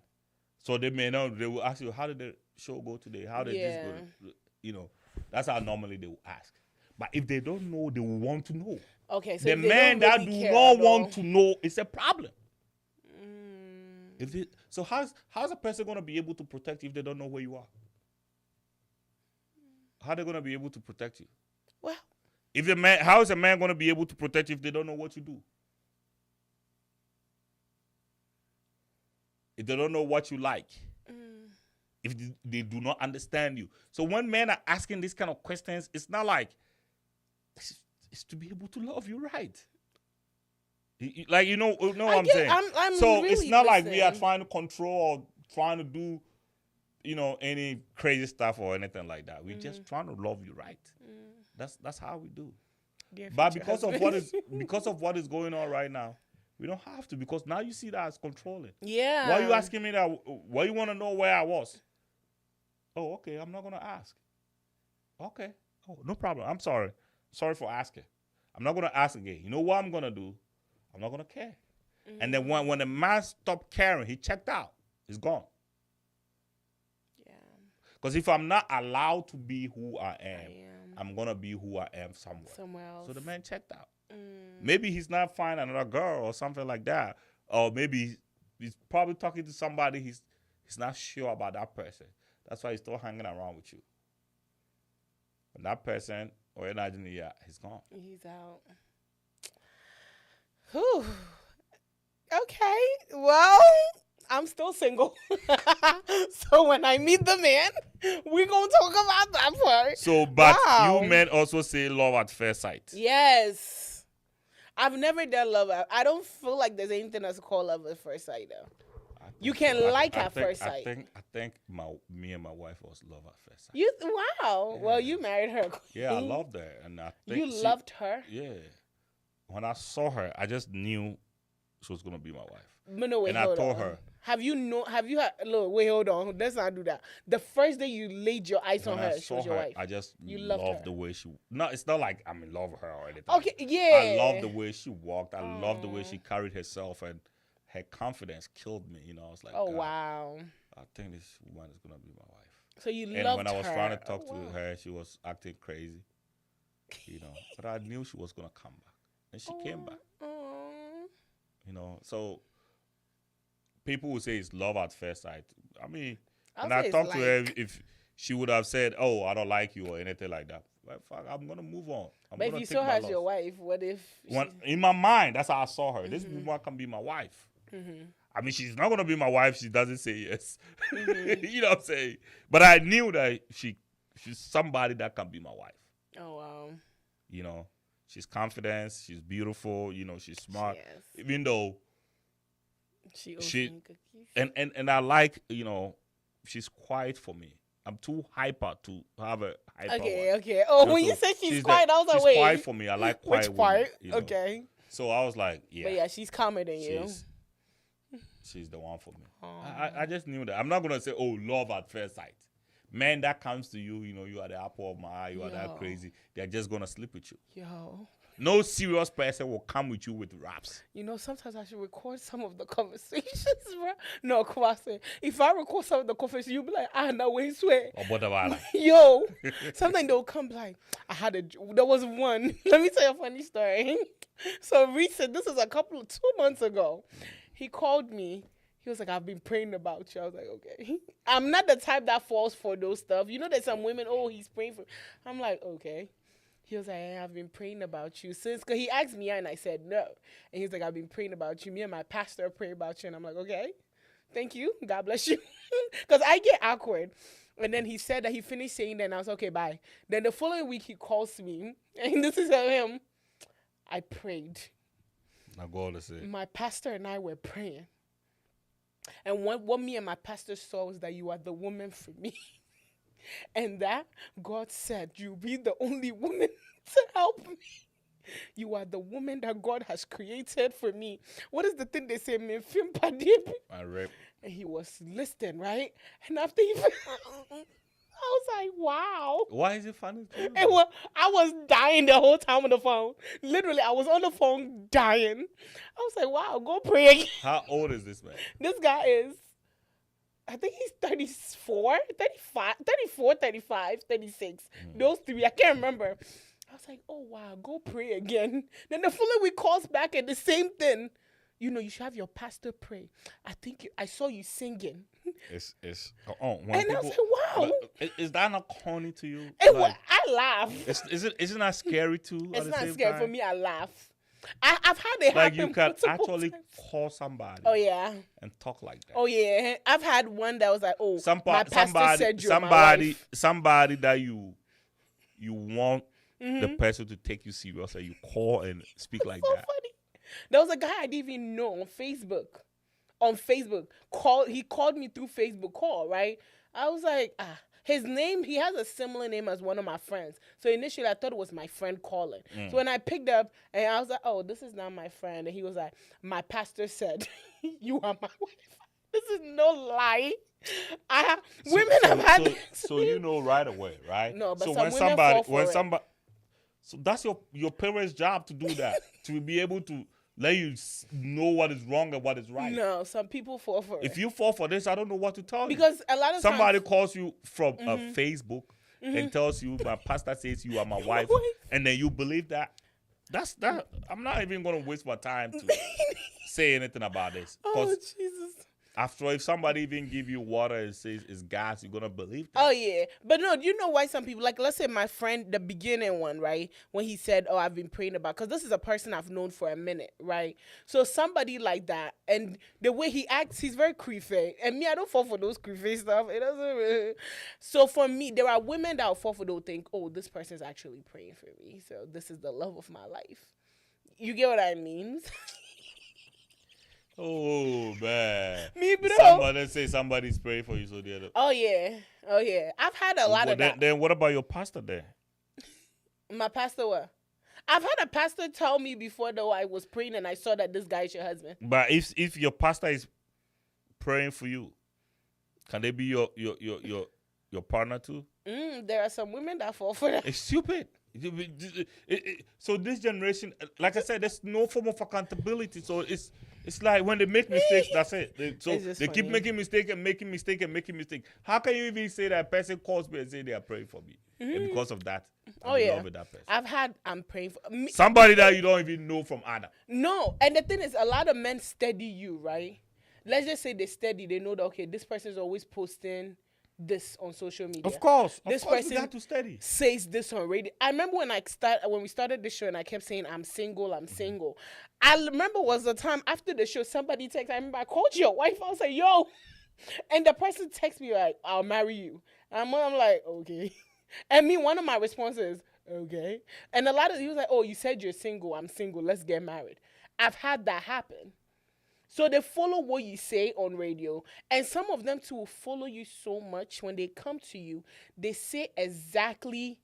So they may know, they will ask you, how did the show go today? How did this go? You know, that's how normally they will ask. But if they don't know, they will want to know. Okay, so the man that do not want to know is a problem. So how's a person going to be able to protect you if they don't know where you are? How are they going to be able to protect you? Well, how is a man going to be able to protect you if they don't know what you do? If they don't know what you like, if they do not understand you. So when men are asking these kind of questions, it's not like, it's to be able to love you right. Like, you know what I'm saying? I'm so really it's not listening. like we are trying to control or trying to do, you know, any crazy stuff or anything like that. We're just trying to love you right. That's how we do. But because of what is going on right now, we don't have to, because now you see that as controlling. Yeah. Why are you asking me that? Why you want to know where I was? Oh, okay. I'm not going to ask. Okay. Oh, no problem. I'm sorry. Sorry for asking. I'm not going to ask again. You know what I'm going to do? I'm not going to care. And then when the man stopped caring, he checked out. He's gone. Yeah. Because if I'm not allowed to be who I am, I'm going to be who I am somewhere else. So the man checked out. Maybe he's not finding another girl or something like that. Or maybe he's probably talking to somebody he's not sure about that person. That's why he's still hanging around with you. And that person, or he's gone. He's out. Whew. Okay. Well, I'm still single. So when I meet the man, we're going to talk about that part. So, but you men also say love at first sight. Yes. I've never done love. I don't feel like there's anything that's called love at first sight, though. You can at first sight. I think me and my wife was love at first sight. Wow. Yeah. Well, you married her. Yeah, I loved her, and I think you loved her. Yeah. When I saw her, I just knew she was gonna be my wife. But no, wait, And I hold told on. her. Have you had, look, wait, hold on. Let's not do that. The first day you laid your eyes on When I her, she saw was your her, wife. I just You loved loved her. the way she. No, it's not like I'm in love with her or anything. Okay, yeah. I love the way she walked. I love the way she carried herself, and her confidence killed me. You know, I was like, Oh, God, wow. I think this woman is gonna be my wife. So you And loved when I was her. trying to talk Oh, wow. to her, she was acting crazy. You know, but I knew she was gonna come back, and she came back. Aw. You know, so people would say it's love at first sight. I mean, I'll when I say it's talked to her, like- if she would have said, "Oh, I don't like you" or anything like that, well, fuck, I'm gonna move on. But if you saw her as your wife, what if? In my mind, that's how I saw her. This woman can be my wife. I mean, she's not gonna be my wife. She doesn't say yes. You know what I'm saying? But I knew that she's somebody that can be my wife. Oh, wow. You know, she's confident. She's beautiful. You know, she's smart. Yes. Even though She owes she- me cookies. and I like, you know, she's quiet for me. I'm too hyper to have a hyper Okay, wife. okay. Oh, You know, when you so said she's the- quiet, I was like, she's wait. quiet for me. I like quiet Which part? women, you know. Okay. So I was like, yeah. But yeah, she's calmer than you. She's the one for me. Aw. I just knew that. I'm not gonna say, oh, love at first sight. Man, that comes to you, you know, you are the apple of my eye, you are that Yo. crazy. They're just gonna sleep with you. Yo. No serious person will come with you with raps. You know, sometimes I should record some of the conversations, bro. No, Kwasi. If I record some of the conversations, you'll be like, no, wait, swear. Or what about like, Yo, sometimes they'll come like, there was one. Let me tell you a funny story. So recent, this is 2 months ago. He called me. He was like, I've been praying about you. I was like, okay. I'm not the type that falls for those stuff. You know, there's some women, oh, he's praying for. I'm like, okay. He was like, I've been praying about you since. Because he asked me and I said no. And he's like, I've been praying about you. Me and my pastor pray about you. And I'm like, okay. Thank you. God bless you. Because I get awkward. And then he said that he finished saying that. And I was okay, bye. Then the following week, he calls me. And this is him. I prayed. now God to say, My pastor and I were praying. And what me and my pastor saw was that you are the woman for me. And that God said, you'll be the only woman to help me. You are the woman that God has created for me. What is the thing they say? I rap. And he was listening, right? And after he, I was like, wow. Why is it funny to you? I was dying the whole time on the phone. Literally, I was on the phone dying. I was like, wow, go pray again. How old is this man? This guy is, I think he's 34, 35, 34, 35, 36. Those three, I can't remember. I was like, oh, wow, go pray again. Then the following week calls back and the same thing. You know, you should have your pastor pray. I saw you singing. It's when And I was like, wow. But is that not corny to you? I laugh. Isn't that scary too? It's at the not same scary time? for me. I laugh. I've had it Like happen you can multiple actually times. call somebody Oh yeah. and talk like that. Oh yeah. I've had one that was like, oh, my pastor somebody, said you're my wife. somebody that you want Mm-hmm. the person to take you serious, and you call and speak like So that. funny. There was a guy I didn't even know on Facebook. He called me through Facebook call, right? I was like, his name, he has a similar name as one of my friends. So initially I thought it was my friend calling. So when I picked up and I was like, oh, this is not my friend. And he was like, my pastor said, you are my wife. This is no lie. Women have had So you know right away, right? No, but so some women fall for it. So that's your parents' job to do that, to be able to let you know what is wrong and what is right. No, some people fall for it. If you fall for this, I don't know what to tell you. Because a lot of Somebody times, calls you from Facebook and tells you, my pastor says you are my wife, and then you believe that. That's that. I'm not even going to waste my time to say anything about this. oh Because Jesus. after all, if somebody even give you water and says it's gas, you're going to believe that. Oh yeah, but no, you know why some people, like, let's say my friend, the beginning one, right, when he said, oh, I've been praying about, because this is a person I've known for a minute, right? So somebody like that, and the way he acts, he's very creepy, and me, I don't fall for those creepy stuff. It doesn't really. So for me, there are women that will fall for those, think, oh, this person is actually praying for me, so this is the love of my life. You get what I mean? Oh, man. Me, bro. Somebody say somebody's praying for you, so the other. Oh yeah, I've had a lot of that. Then what about your pastor there? My pastor, what? I've had a pastor tell me before, though, I was praying and I saw that this guy is your husband. But if your pastor is praying for you, can they be your partner too? There are some women that fall for that. It's stupid. So this generation, like I said, there's no form of accountability. So it's like when they make mistakes, that's it. They keep making mistake and making mistake and making mistake. How can you even say that person calls me and say they are praying for me? And because of that, I'm in love with that person. I'm praying for me. Somebody that you don't even know from Adam. No, and the thing is, a lot of men study you, right? Let's just say they study. They know that, okay, this person is always posting this on social media. Of course. This person got to study. Says this on radio. I remember when we started the show and I kept saying, I'm single. I remember was the time after the show, somebody texted. I remember I called your wife. I was like, yo. And the person texted me like, I'll marry you. And I'm like, okay. And one of my responses, okay. And he was like, oh, you said you're single. I'm single. Let's get married. I've had that happen. So they follow what you say on radio. And some of them too will follow you so much when they come to you. They say exactly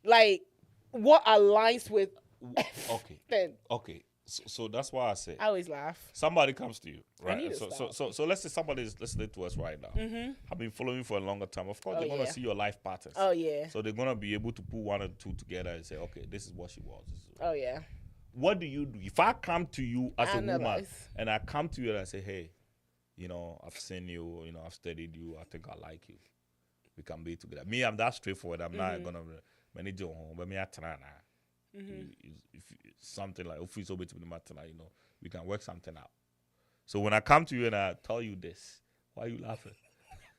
like what aligns with everything. Okay. So that's why I say. I always laugh. Somebody comes to you, right? I need to stop. So let's say somebody is listening to us right now. Mm-hmm. I've been following you for a longer time. Of course, they're going to see your life patterns. Oh, yeah. So they're going to be able to put one and two together and say, okay, this is what she was. Oh, yeah. What do you do? If I come to you as a woman Analyze. and I come to you and I say, hey, I've seen you, I've studied you, I think I like you. We can be together. Me, I'm that straightforward. I'm not going to manage your home, but me, I try now. If something like, if it's over to the matter, we can work something out. So when I come to you and I tell you this, why are you laughing?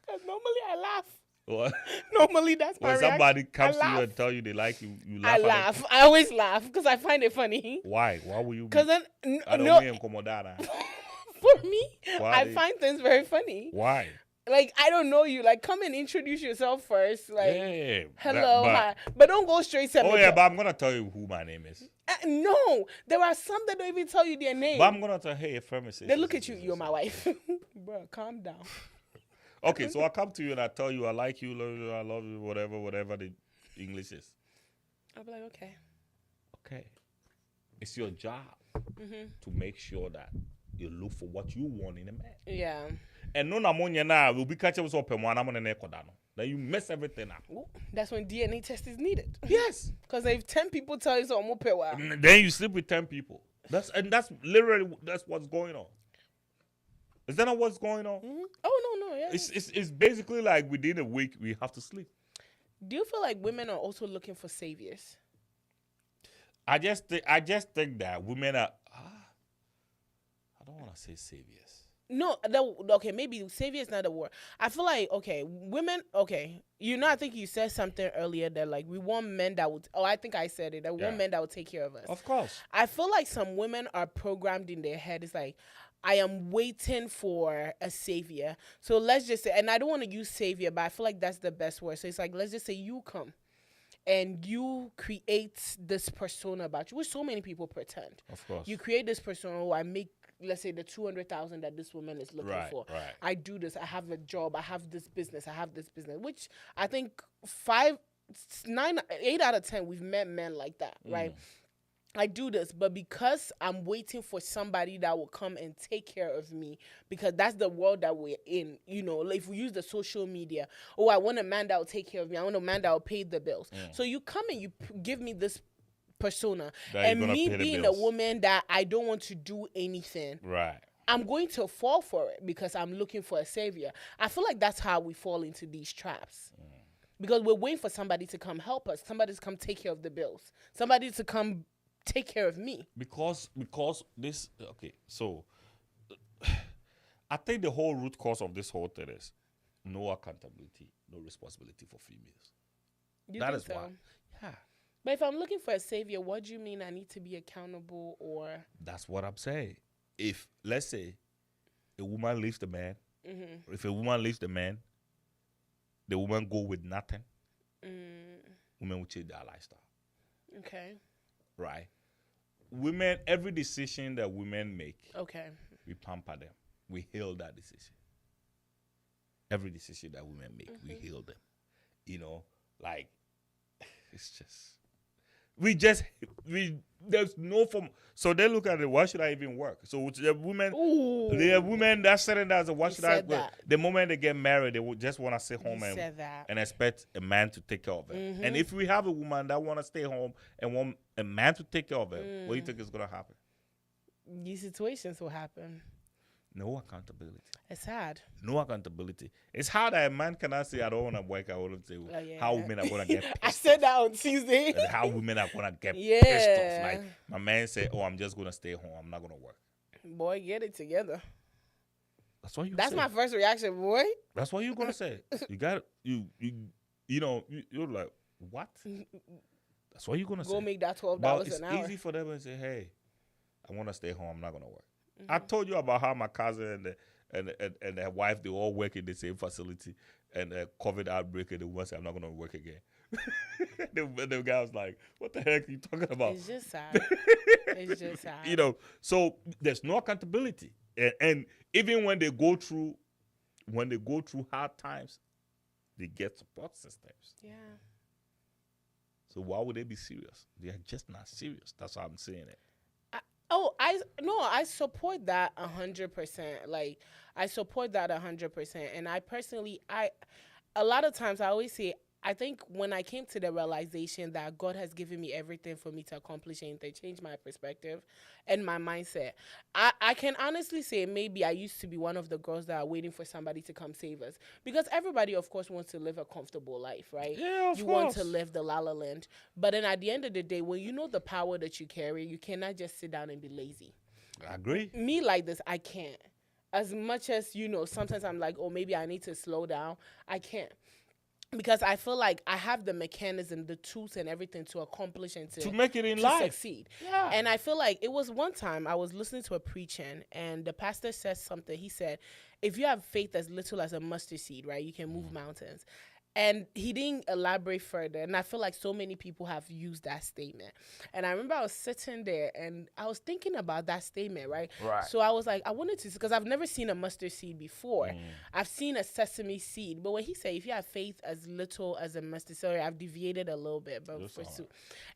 Because normally I laugh. What? Normally that's my When reaction. somebody comes to you and tell you they like you, you laugh. I laugh. I always laugh because I find it funny. Why? Why will you? Because then, I don't no, mean incomodada. for me, I find things very funny. Why? Like, I don't know you. Like, come and introduce yourself first. Like, yeah, hello, hi. But don't go straight to Oh, yeah, but I'm going to tell you who my name is. No, there are some that don't even tell you their name. But I'm going to tell, hey, pharmacist. They look at you, you're my wife. Bro, calm down. Okay, so I come to you and I tell you I like you, I love you, whatever the English is. I'll be like, okay. Okay. It's your job to make sure that you look for what you want in a man. Yeah. And no namonya na will be catching us up and one amon and ekodano. Then you mess everything up. Ooh, that's when DNA test is needed. Yes. Because if 10 people tell you something, then you sleep with 10 people. That's literally what's going on. Is that not what's going on? Mm-hmm. Oh no, yeah. It's basically like within a week we have to sleep. Do you feel like women are also looking for saviors? I just think that women are. I don't want to say saviors. No, okay, maybe savior is not the word. I feel like, okay, women, okay, I think you said something earlier that, like, we want men that would, I think I said it, that we want men that would take care of us. Of course. I feel like some women are programmed in their head. It's like, I am waiting for a savior. So let's just say, and I don't want to use savior, but I feel like that's the best word. So it's like, let's just say you come and you create this persona about you, which so many people pretend. Of course. You create this persona, I make, let's say, the 200,000 that this woman is looking for. Right. I do this. I have a job. I have this business. Which I think 8 out of 10 we've met men like that, right? I do this, but because I'm waiting for somebody that will come and take care of me, because that's the world that we're in. If we use the social media, I want a man that will take care of me. I want a man that will pay the bills. So you come and you give me this persona, and me being a woman that I don't want to do anything, right, I'm going to fall for it because I'm looking for a savior. I feel like that's how we fall into these traps, because we're waiting for somebody to come help us, somebody to come take care of the bills, somebody to come take care of me. Because this, okay, so I think the whole root cause of this whole thing is no accountability, no responsibility for females. That is why. Yeah. But if I'm looking for a savior, what do you mean I need to be accountable or? That's what I'm saying. If, let's say, a woman leaves the man, if a woman leaves the man, the woman go with nothing, women will change their lifestyle. Okay. Right? Women, every decision that women make, we pamper them. We heal that decision. Every decision that women make, we heal them. Like, it's just... There's no form. So they look at it. Why should I even work? So the women that's saying that. Why should I? Work? The moment they get married, they will just want to stay home and expect a man to take care of it. Mm-hmm. And if we have a woman that want to stay home and want a man to take care of it, what do you think is gonna happen? These situations will happen. No accountability. It's hard. No accountability. It's hard that a man cannot say, I don't want to work. I want to say how women are going to get pissed I said that on Tuesday. And how women are going to get pissed off. Like, my man said, oh, I'm just going to stay home. I'm not going to work. Boy, get it together. That's what you That's say. My first reaction, boy. That's what you're going to say. You got you're like, what? That's what you're going to say. Go make that $12 an hour. It's easy for them to say, hey, I want to stay home. I'm not going to work. Mm-hmm. I told you about how my cousin and their wife, they all work in the same facility, and COVID outbreak, and the woman said, I'm not going to work again. the guy was like, what the heck are you talking about? It's just sad. It's just sad. So there's no accountability. And even when they go through hard times, they get support systems. Yeah. So why would they be serious? They are just not serious. That's how I'm saying it. I support that 100%. Like, I support that 100%. And I personally, a lot of times I always say, I think when I came to the realization that God has given me everything for me to accomplish anything, change my perspective and my mindset. I can honestly say maybe I used to be one of the girls that are waiting for somebody to come save us. Because everybody, of course, wants to live a comfortable life, right? Yeah, of course. Want to live the la la land. But then at the end of the day, when you know the power that you carry, you cannot just sit down and be lazy. I agree. Me like this, I can't. As much as, sometimes I'm like, oh, maybe I need to slow down. I can't. Because I feel like I have the mechanism, the tools and everything to accomplish and to make it in life. Succeed. Yeah. And I feel like it was one time I was listening to a preaching and the pastor said something. He said, if you have faith as little as a mustard seed, right, you can move mountains. And he didn't elaborate further. And I feel like so many people have used that statement. And I remember I was sitting there and I was thinking about that statement, right? So I was like, I wanted to, because I've never seen a mustard seed before. I've seen a sesame seed. But when he said, if you have faith as little as a mustard, sorry, I've deviated a little bit. But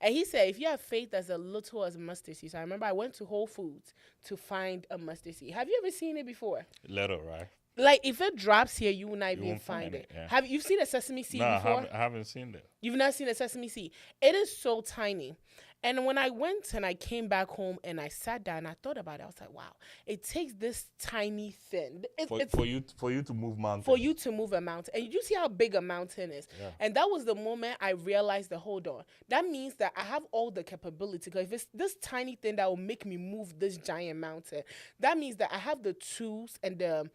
and he said, if you have faith as a little as a mustard seed. So I remember I went to Whole Foods to find a mustard seed. Have you ever seen it before? Little, right? Like, if it drops here, you will not even find it. Yeah. Have you seen a sesame seed before? I haven't seen that. You've not seen a sesame seed? It is so tiny. And when I went and I came back home and I sat down, I thought about it. I was like, wow, it takes this tiny thing. For you to move mountains. For you to move a mountain. And you see how big a mountain is. Yeah. And that was the moment I realized that, hold on, that means that I have all the capability. Because if it's this tiny thing that will make me move this giant mountain, that means that I have the tools and the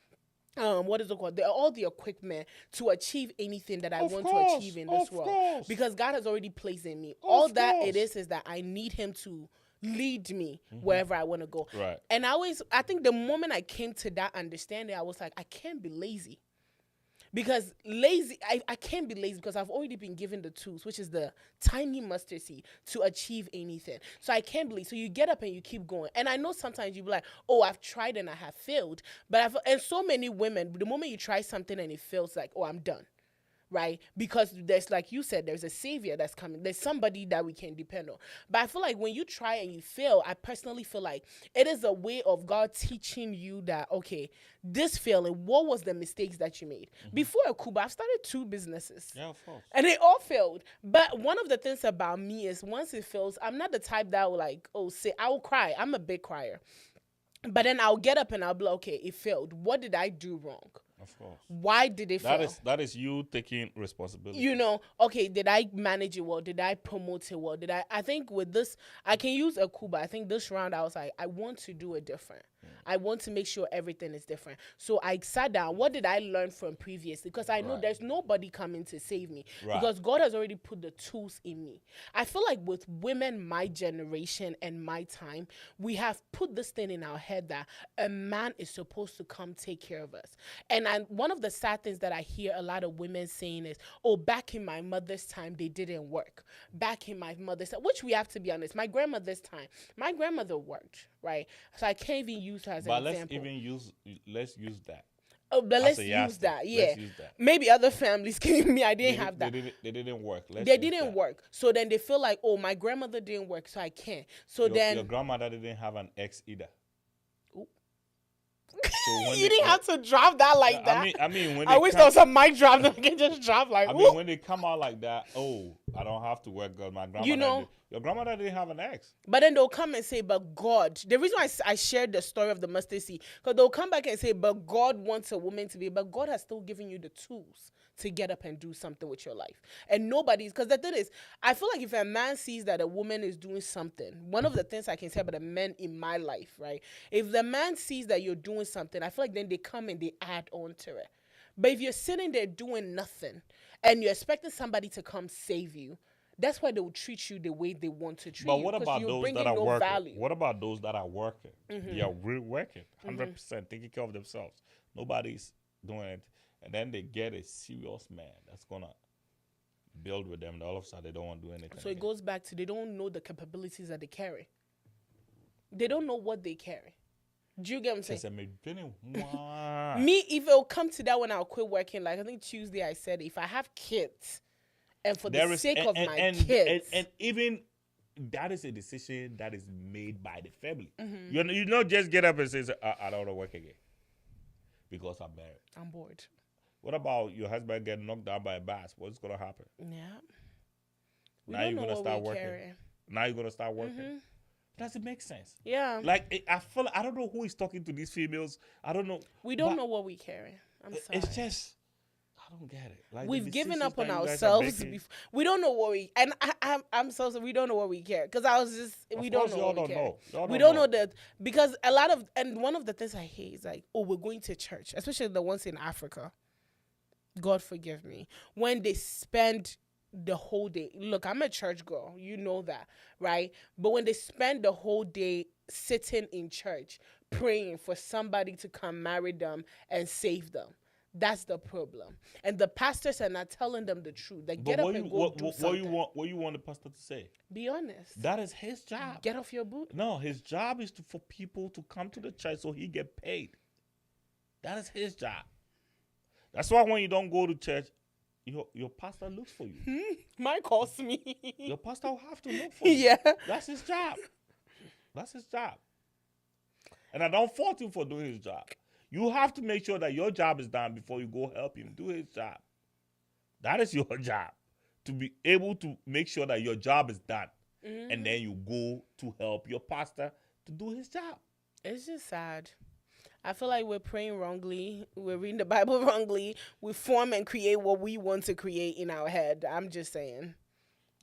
what is it called? All the equipment to achieve anything that I want to achieve in this world. Because God has already placed in me. All that it is that I need Him to lead me wherever I want to go. Right. And I think the moment I came to that understanding, I was like, I can't be lazy. Because I can't be lazy because I've already been given the tools, which is the tiny mustard seed, to achieve anything. So I can't believe. So you get up and you keep going. And I know sometimes you be like, oh, I've tried and I have failed. And so many women, the moment you try something and it fails, like, oh, I'm done. Right? Because there's, like you said, there's a savior that's coming. There's somebody that we can depend on. But I feel like when you try and you fail, I personally feel like it is a way of God teaching you that, okay, this failing, what was the mistakes that you made? Before Akuba, I've started 2 businesses. Yeah, of course. And they all failed. But one of the things about me is once it fails, I'm not the type that will like, I will cry. I'm a big crier. But then I'll get up and I'll be like, okay, it failed. What did I do wrong? Of course. Why did it fail? That is you taking responsibility. Okay, did I manage it well? Did I promote it well? I think with this, I can use Akuba. I think this round I was like, I want to do it different. I want to make sure everything is different. So I sat down. What did I learn from previously? Because I know there's nobody coming to save me. Right. Because God has already put the tools in me. I feel like with women, my generation and my time, we have put this thing in our head that a man is supposed to come take care of us. And one of the sad things that I hear a lot of women saying is, oh, back in my mother's time, they didn't work. Back in my mother's time, which we have to be honest, my grandmother's time, my grandmother worked, right? So I can't even use her as an example. Let's use that. Oh, but As let's a use yardstick. that. Yeah. Let's use that. Maybe other families can. Me, I didn't have that. They didn't work. Let's They use didn't that. work. So then they feel like, oh, my grandmother didn't work, so I can't. So Your grandmother didn't have an ex either. Ooh. So when You didn't have to drop that like that. I mean, when I they wish there was a mic drop that I can just drop like. I ooh. mean, when they come out like that, oh, I don't have to work because my grandmother. You know- your grandmother didn't have an ex. But then they'll come and say, but God. The reason why I shared the story of the mustard seed, because they'll come back and say, but God wants a woman to be, but God has still given you the tools to get up and do something with your life. And nobody's, because the thing is, I feel like if a man sees that a woman is doing something, one of the things I can say about the men in my life, right? If the man sees that you're doing something, I feel like then they come and they add on to it. But if you're sitting there doing nothing and you're expecting somebody to come save you, that's why they will treat you the way they want to treat But you. what 'cause about you're those bringing that are no working? value. What about those that are working? They are really working, 100%, taking care of themselves. Nobody's doing it, and then they get a serious man that's gonna build with them. And all of a sudden, they don't want to do anything. So it again. goes back to they don't know the capabilities that they carry. They don't know what they carry. Do you get what I'm saying? Just me feeling, "Mwah." Me, if it'll come to that when I'll quit working, like I think Tuesday I said, if I have kids, and for There the is- sake and- of and- my and- kids, and even that is a decision that is made by the family. Mm-hmm. You don't just get up and say, I don't want to work again because I'm married. I'm bored. What about your husband getting knocked down by a bus? What's going to happen? Yeah. We Now don't you're know going to what start we working. carry. Now you're going to start working. Mm-hmm. Does it make sense? Yeah. Like, I feel, I don't know who is talking to these females. I don't know. We don't but know what we carry. I'm sorry. It's just, I don't get it. Like, the We've given decisions up on that you guys are ourselves. making- We don't know what we, and I'm so sorry. We don't know what we care because I was just we Of don't course, know y'all what we don't care. know. Y'all We don't don't know that because a lot of, and one of the things I hate is like, oh, we're going to church, especially the ones in Africa. God forgive me. When they spend the whole day, look, I'm a church girl, you know that, right? But when they spend the whole day sitting in church praying for somebody to come marry them and save them, that's the problem. And the pastors are not telling them the truth. They get But up and go do something. what you want the pastor to say? Be honest. That is his job. Get off your boot. No, his job is for people to come to the church so he get paid. That is his job. That's why when you don't go to church, your pastor looks for you. Mine calls me. Your pastor will have to look for you. Yeah. That's his job. That's his job. And I don't fault him for doing his job. You have to make sure that your job is done before you go help him do his job. That is your job. To be able to make sure that your job is done. Mm-hmm. And then you go to help your pastor to do his job. It's just sad. I feel like we're praying wrongly. We're reading the Bible wrongly. We form and create what we want to create in our head. I'm just saying.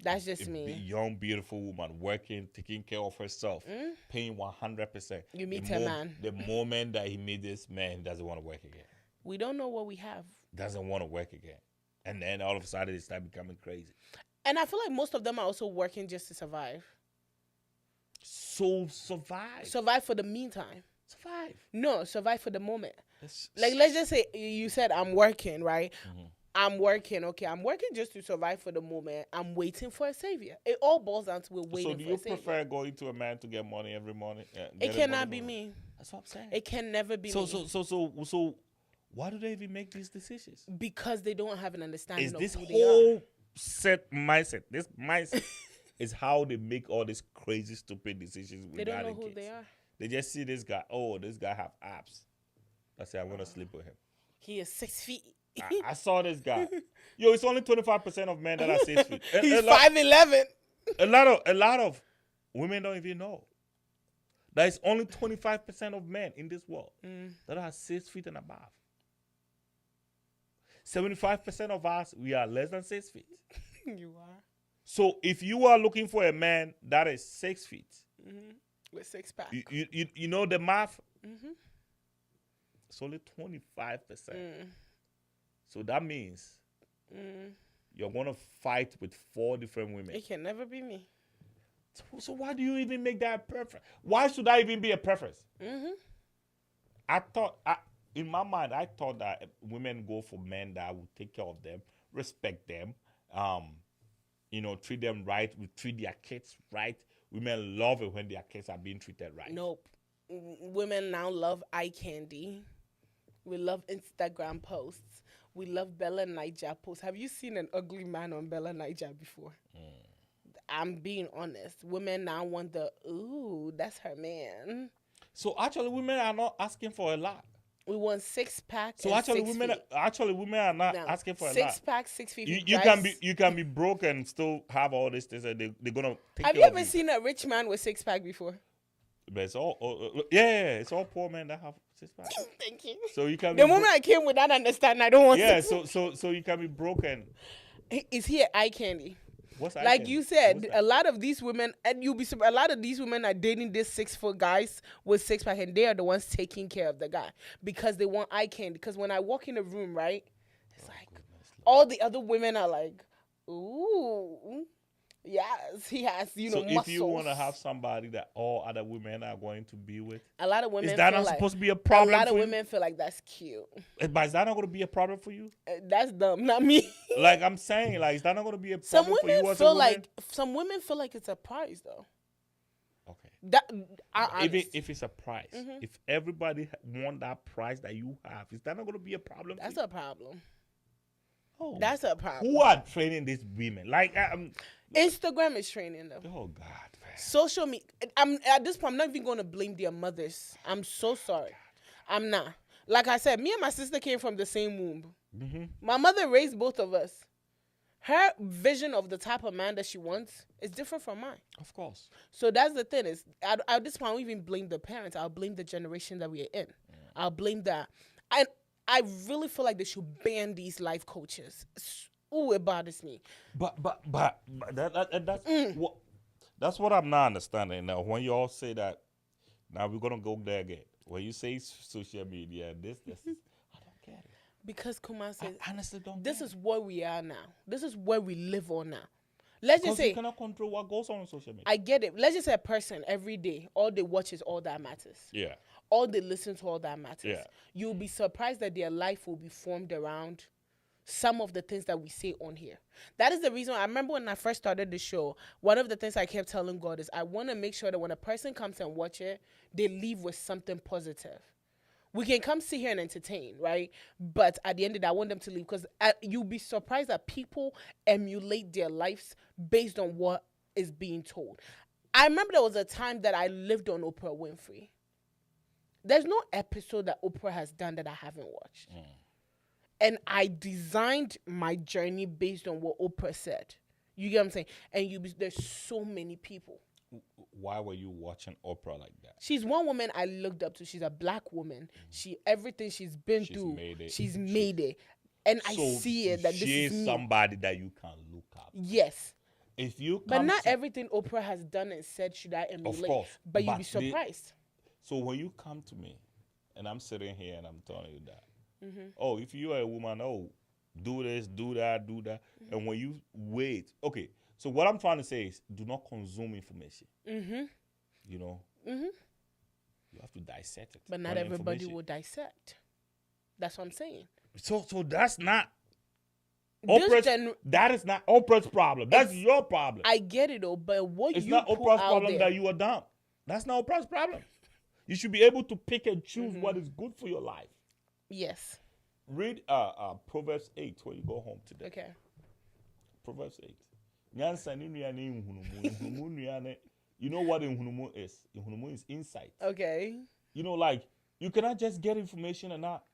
That's just A me. young, beautiful woman working, taking care of herself, paying 100%. You meet a man. The moment that he meets this man, he doesn't want to work again. We don't know what we have. Doesn't want to work again. And then all of a sudden, they start becoming crazy. And I feel like most of them are also working just to survive. So survive. Survive for the meantime. Survive. No, survive for the moment. It's- Like, let's just say you said, I'm working, right? Mhm. I'm working. Okay, I'm working just to survive for the moment. I'm waiting for a savior. It all boils down to we're waiting So do for you a savior. prefer going to a man to get money every morning? It cannot be me. That's what I'm saying. It can never be me. So why do they even make these decisions? Because they don't have an understanding Is of this who they are. whole mindset, this mindset is how they make all these crazy, stupid decisions They don't know regarding who kids. they are. They just see this guy. Oh, this guy have abs. I say I'm gonna sleep with him. He is 6 feet. I saw this guy. Yo, it's only 25% of men that are 6 feet. He's 5'11". A lot of women don't even know. That is only 25% of men in this world that are 6 feet and above. 75% of us, we are less than 6 feet. You are. So if you are looking for a man that is 6 feet, With 6-pack. you know the math? It's only 25%. So that means you're going to fight with 4 different women. It can never be me. So why do you even make that a preference? Why should that even be a preference? In my mind, I thought that women go for men that will take care of them, respect them, treat them right, treat their kids right. Women love it when their kids are being treated right. Nope. Women now love eye candy. We love Instagram posts. We love Bella Niger posts. Have you seen an ugly man on Bella Niger before? I'm being honest. Women now want the, ooh, that's her man. So actually, women are not asking for a lot. We want 6-pack. So and actually, 6 women feet. are not Now, asking for a lot. 6-pack, 6 feet. You can be broke and still have all this things. And they're gonna take Have care you of ever seen a rich man with 6-pack before? But it's all it's all poor men that have 6 pack. Thank you. So you can The moment I came with that understanding, I don't want. yeah. to. So you can be broken. Is he eye candy? What's that? Like you said, a lot of these women, and you'll be surprised, a lot of these women are dating these 6-foot guys with 6-pack, and they are the ones taking care of the guy because they want eye candy. Because when I walk in the room, right, it's like all the other women are like, ooh, yes, he has, so muscles. if you want to have somebody that all other women are going to be with, a lot of women is that feel not like, supposed to be a problem? A lot of for women feel like that's cute. But is that not going to be a problem for you? That's dumb, not me. Like I'm saying, like is that not going to be a Some problem for you? women As feel a woman? like it's a prize though. Okay. That If it's a prize, if everybody want that prize that you have, is that not going to be a problem? That's for you? a problem. Oh. That's a problem. Who are training these women? Like, Instagram is training them. oh God, man. Social media. I'm at this point. I'm not even going to blame their mothers. I'm so sorry. I'm not. Like I said, me and my sister came from the same womb. My mother raised both of us. Her vision of the type of man that she wants is different from mine. Of course. So that's the thing is, at this point, I don't even blame the parents. I'll blame the generation that we are in. I'll blame that. I really feel like they should ban these life coaches. Ooh, it bothers me. But that's what I'm not understanding now. When you all say that, now we're gonna go there again. When you say social media, this, I don't get it. Because Kumar says, I honestly don't. this is where we are now. This is where we live on now. Let's just say you cannot control what goes on social media. I get it. Let's just say a person every day, all they watch is all that matters. Yeah. All they listen to, all that matters. Yeah. You'll be surprised that their life will be formed around some of the things that we say on here. That is the reason. I remember when I first started the show, one of the things I kept telling God is I want to make sure that when a person comes and watch it, they leave with something positive. We can come sit here and entertain, right? But at the end of the day, I want them to leave because you'll be surprised that people emulate their lives based on what is being told. I remember there was a time that I lived on Oprah Winfrey. There's no episode that Oprah has done that I haven't watched. And I designed my journey based on what Oprah said. You get what I'm saying? And there's so many people. Why were you watching Oprah like that? She's one woman I looked up to. She's a black woman. Everything she's been through, she's made it. And I see it that this is me. Somebody that you can look up. Yes. If you but not everything Oprah has done and said should I emulate. Of course. But you'll be surprised. So when you come to me, and I'm sitting here and I'm telling you that, oh, if you are a woman, oh, do this, do that, do that. And when you wait, okay. So what I'm trying to say is do not consume information. You know? You have to dissect it. But not everybody will dissect. That's what I'm saying. So that's not that is not Oprah's problem. That's your problem. I get it though, but it's not Oprah's problem that you are dumb. That's not Oprah's problem. You should be able to pick and choose what is good for your life. Yes. Read Proverbs 8 when you go home today. Okay. Proverbs 8. You know what inhunumu is? Inhunumu is insight. Okay. You know, like, you cannot just get information and not.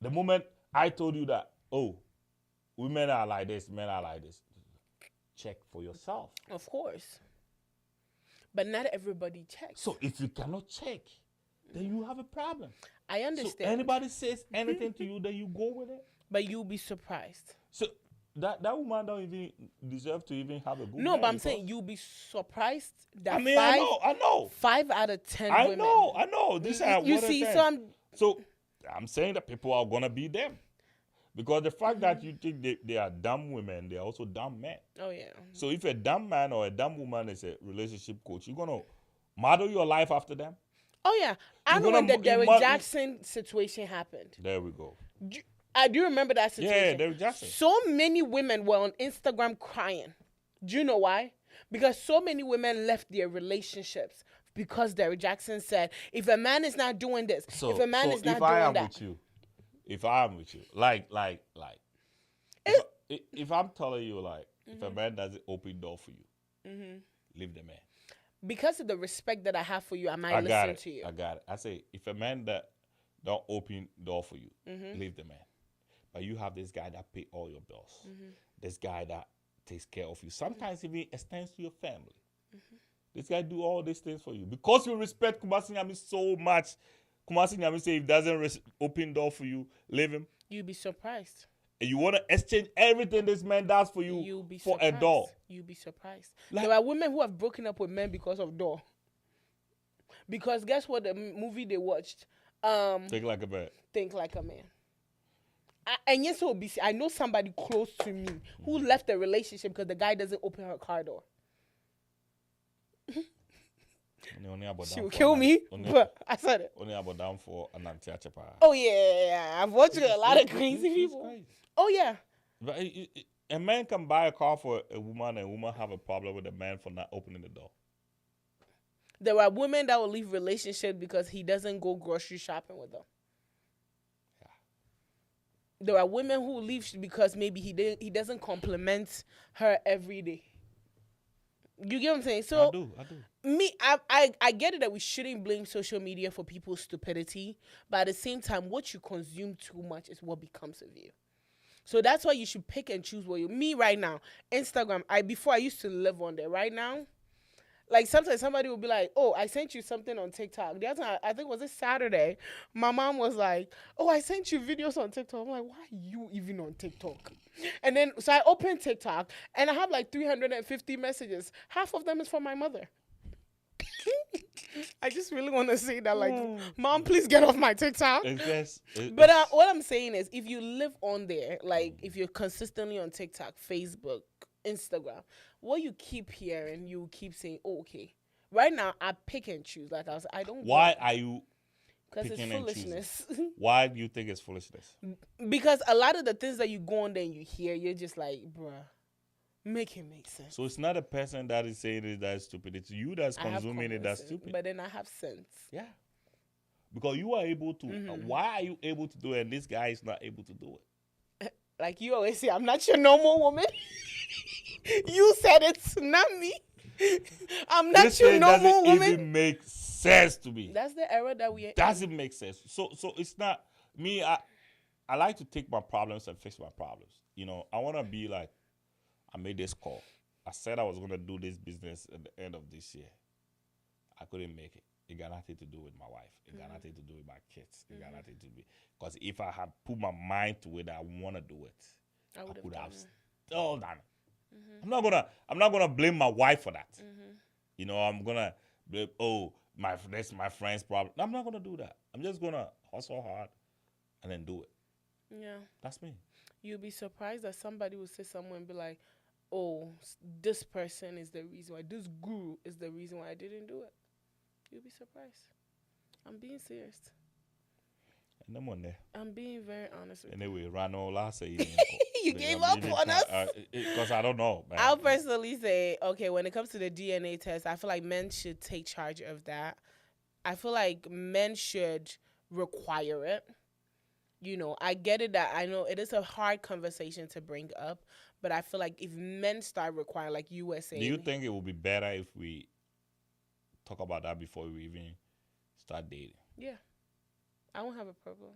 The moment I told you that, oh, women are like this, men are like this, check for yourself. Of course. But not everybody checks. So if you cannot check, then you have a problem. I understand. So anybody says anything to you, then you go with it. But you'll be surprised. So that woman don't even deserve to even have a good No, but I'm saying you'll be surprised that I know. 5 out of 10 women. I know. This you see, so I'm saying that people are gonna be them. Because the fact that you think they are dumb women, they're also dumb men. Oh, yeah. So if a dumb man or a dumb woman is a relationship coach, you're going to model your life after them? Oh, yeah. I know when the Derek Jackson situation happened. There we go. I do remember that situation. Yeah, Derek Jackson. So many women were on Instagram crying. Do you know why? Because so many women left their relationships because Derrick Jackson said, if a man is not doing this, if a man is not if I doing am that. with you, if I am with you, like, if I'm telling you, like, if a man doesn't open door for you, leave the man. Because of the respect that I have for you, I might I got listen it. to you. I got it. I say, if a man that don't open door for you, leave the man. But you have this guy that pay all your bills. This guy that takes care of you. Sometimes even extends to your family. This guy do all these things for you. Because you respect Kumasi Nyami so much, Kumasi Nyami say if he doesn't open door for you, leave him. You'll be surprised. And you want to exchange everything this man does for you You'll be for surprised. a door. You'll be surprised. Like, there are women who have broken up with men because of door. Because guess what? The movie they watched. Think like a man. Think Like a Man. And yes, I know somebody close to me who left the relationship because the guy doesn't open her car door. She will kill me, but I said it. Only about down for an anti-achapa. Oh yeah, I've watched a lot of crazy people. Oh yeah. But a man can buy a car for a woman, and a woman have a problem with a man for not opening the door. There are women that will leave relationship because he doesn't go grocery shopping with them. Yeah. There are women who leave because maybe he doesn't compliment her every day. You get what I'm saying? So I do. I get it that we shouldn't blame social media for people's stupidity, but at the same time, what you consume too much is what becomes of you. So that's why you should pick and choose what you. Me right now, Instagram. Before I used to live on there. Right now, like sometimes somebody will be like, "Oh, I sent you something on TikTok." The other time, I think was it Saturday. My mom was like, "Oh, I sent you videos on TikTok." I'm like, "Why are you even on TikTok?" And then so I opened TikTok and I have like 350 messages. Half of them is from my mother. I just really want to say that, like, Mom, please get off my TikTok. But what I'm saying is, if you live on there, like if you're consistently on TikTok, Facebook, Instagram, what you keep hearing, you keep saying, "Oh, okay." Right now, I pick and choose. Like I don't. Why are you? Because it's foolishness. Why do you think it's foolishness? Because a lot of the things that you go on there and you hear, you're just like, bruh, make it make sense. So it's not a person that is saying it that's stupid. It's you that's consuming it that's stupid. But then I have sense. Yeah. Because you are able to. Why are you able to do it and this guy is not able to do it? Like you always say, I'm not your normal woman. You said it's not me. I'm not this your normal woman. Doesn't even make sense to me. That's the era that we are. Doesn't make sense. So it's not me. I like to take my problems and fix my problems. You know, I want to be like, I made this call. I said I was going to do this business at the end of this year. I couldn't make it. It got nothing to do with my wife. It got nothing to do with my kids. It got nothing to do because if I had put my mind to it, I want to do it. I could have still done it. I'm not gonna blame my wife for that. You know, I'm gonna blame that's my friend's problem. I'm not gonna do that. I'm just gonna hustle hard and then do it. Yeah, that's me. You'll be surprised that somebody will say somewhere and be like, "Oh, this person is the reason why. This guru is the reason why I didn't do it." You'll be surprised. I'm being serious. I'm being very honest with you. Anyway, Rano, last say you gave up on us? Because I don't know, man. I'll personally say, okay, when it comes to the DNA test, I feel like men should take charge of that. I feel like men should require it. You know, I get it that I know it is a hard conversation to bring up, but I feel like if men start requiring, like you were saying. Do you think it would be better if we talk about that before we even start dating? Yeah. I don't have a problem.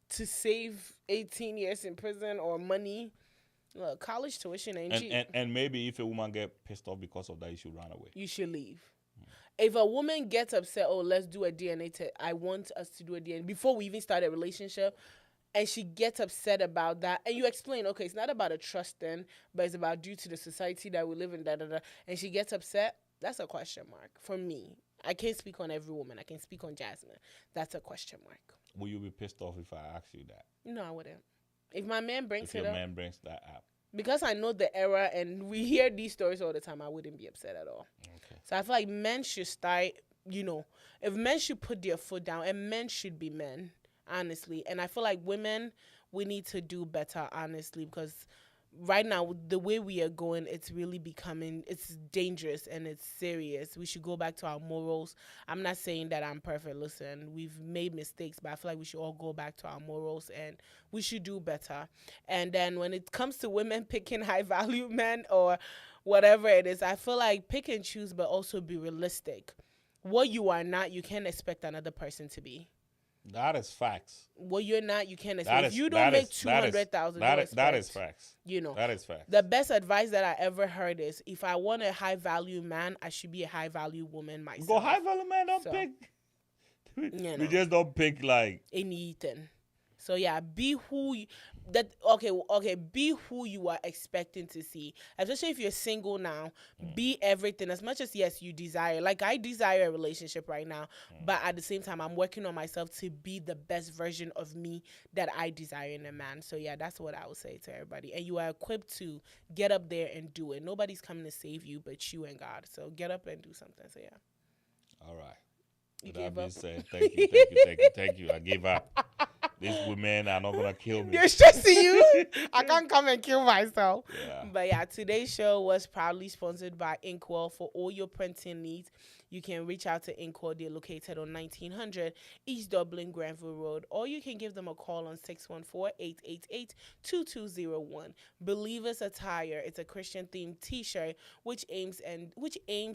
To save 18 years in prison or money, college tuition ain't cheap. And maybe if a woman get pissed off because of that, you should run away. You should leave. If a woman gets upset, oh, let's do a DNA test. I want us to do a DNA before we even start a relationship, and she gets upset about that, and you explain, okay, it's not about a trust then, but it's about due to the society that we live in, and she gets upset, that's a question mark for me. I can't speak on every woman. I can speak on Jasmine. That's a question mark. Will you be pissed off if I ask you that? No, I wouldn't. If my man brings it up. If your man brings that up. Because I know the era and we hear these stories all the time, I wouldn't be upset at all. Okay. So I feel like men should start, you know, if men should put their foot down, and men should be men, honestly. And I feel like women, we need to do better, honestly, because right now the way we are going, it's really becoming, it's dangerous and it's serious. We should go back to our morals. I'm not saying that I'm perfect. Listen, we've made mistakes, but I feel like we should all go back to our morals and we should do better. And then when it comes to women picking high value men or whatever it is, I feel like pick and choose, but also be realistic. What you are not, you can't expect another person to be. That is facts. What you're not, you can't That expect. If is you don't that make is that is 200,000, that don't is, that is expect. facts. You know, That is facts. the best advice that I ever heard is, if I want a high value man, I should be a high value woman myself. Go high value man, don't So, pick. you We know, just don't pick like anything. So yeah, be who you, be who you are expecting to see. Especially if you're single now, be everything. As much as yes, you desire. Like I desire a relationship right now, but at the same time, I'm working on myself to be the best version of me that I desire in a man. So yeah, that's what I would say to everybody. And you are equipped to get up there and do it. Nobody's coming to save you but you and God. So get up and do something. So yeah. all right. You With that gave being up. said, thank you. I gave up. These women are not gonna kill me. They're stressing you. I can't come and kill myself. Yeah. But yeah, today's show was proudly sponsored by Inkwell. For all your printing needs, you can reach out to Inkwell. They're located on 1900 East Dublin Granville Road, or you can give them a call on 614-888-2201. Believers Attire. It's a Christian themed T-shirt which aims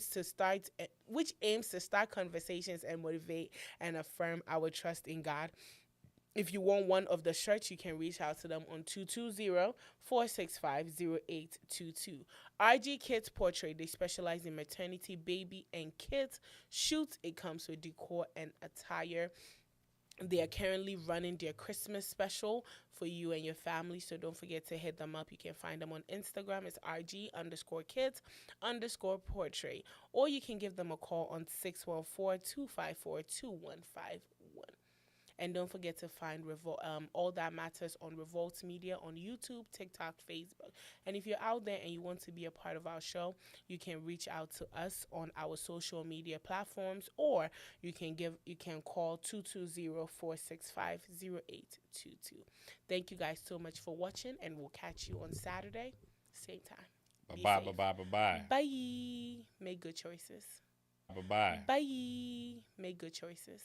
to start conversations and motivate and affirm our trust in God. If you want one of the shirts, you can reach out to them on 220-465-0822. RG Kids Portrait, they specialize in maternity, baby, and kids shoots. It comes with decor and attire. They are currently running their Christmas special for you and your family, so don't forget to hit them up. You can find them on Instagram. It's RG_kids_portrait. Or you can give them a call on 614-254-2151. And don't forget to find All That Matters on Revolt Media on YouTube, TikTok, Facebook. And if you're out there and you want to be a part of our show, you can reach out to us on our social media platforms, or you can call 220-465-0822. Thank you guys so much for watching, and we'll catch you on Saturday, same time. Bye bye. Bye. Make good choices. Bye. Bye. Make good choices.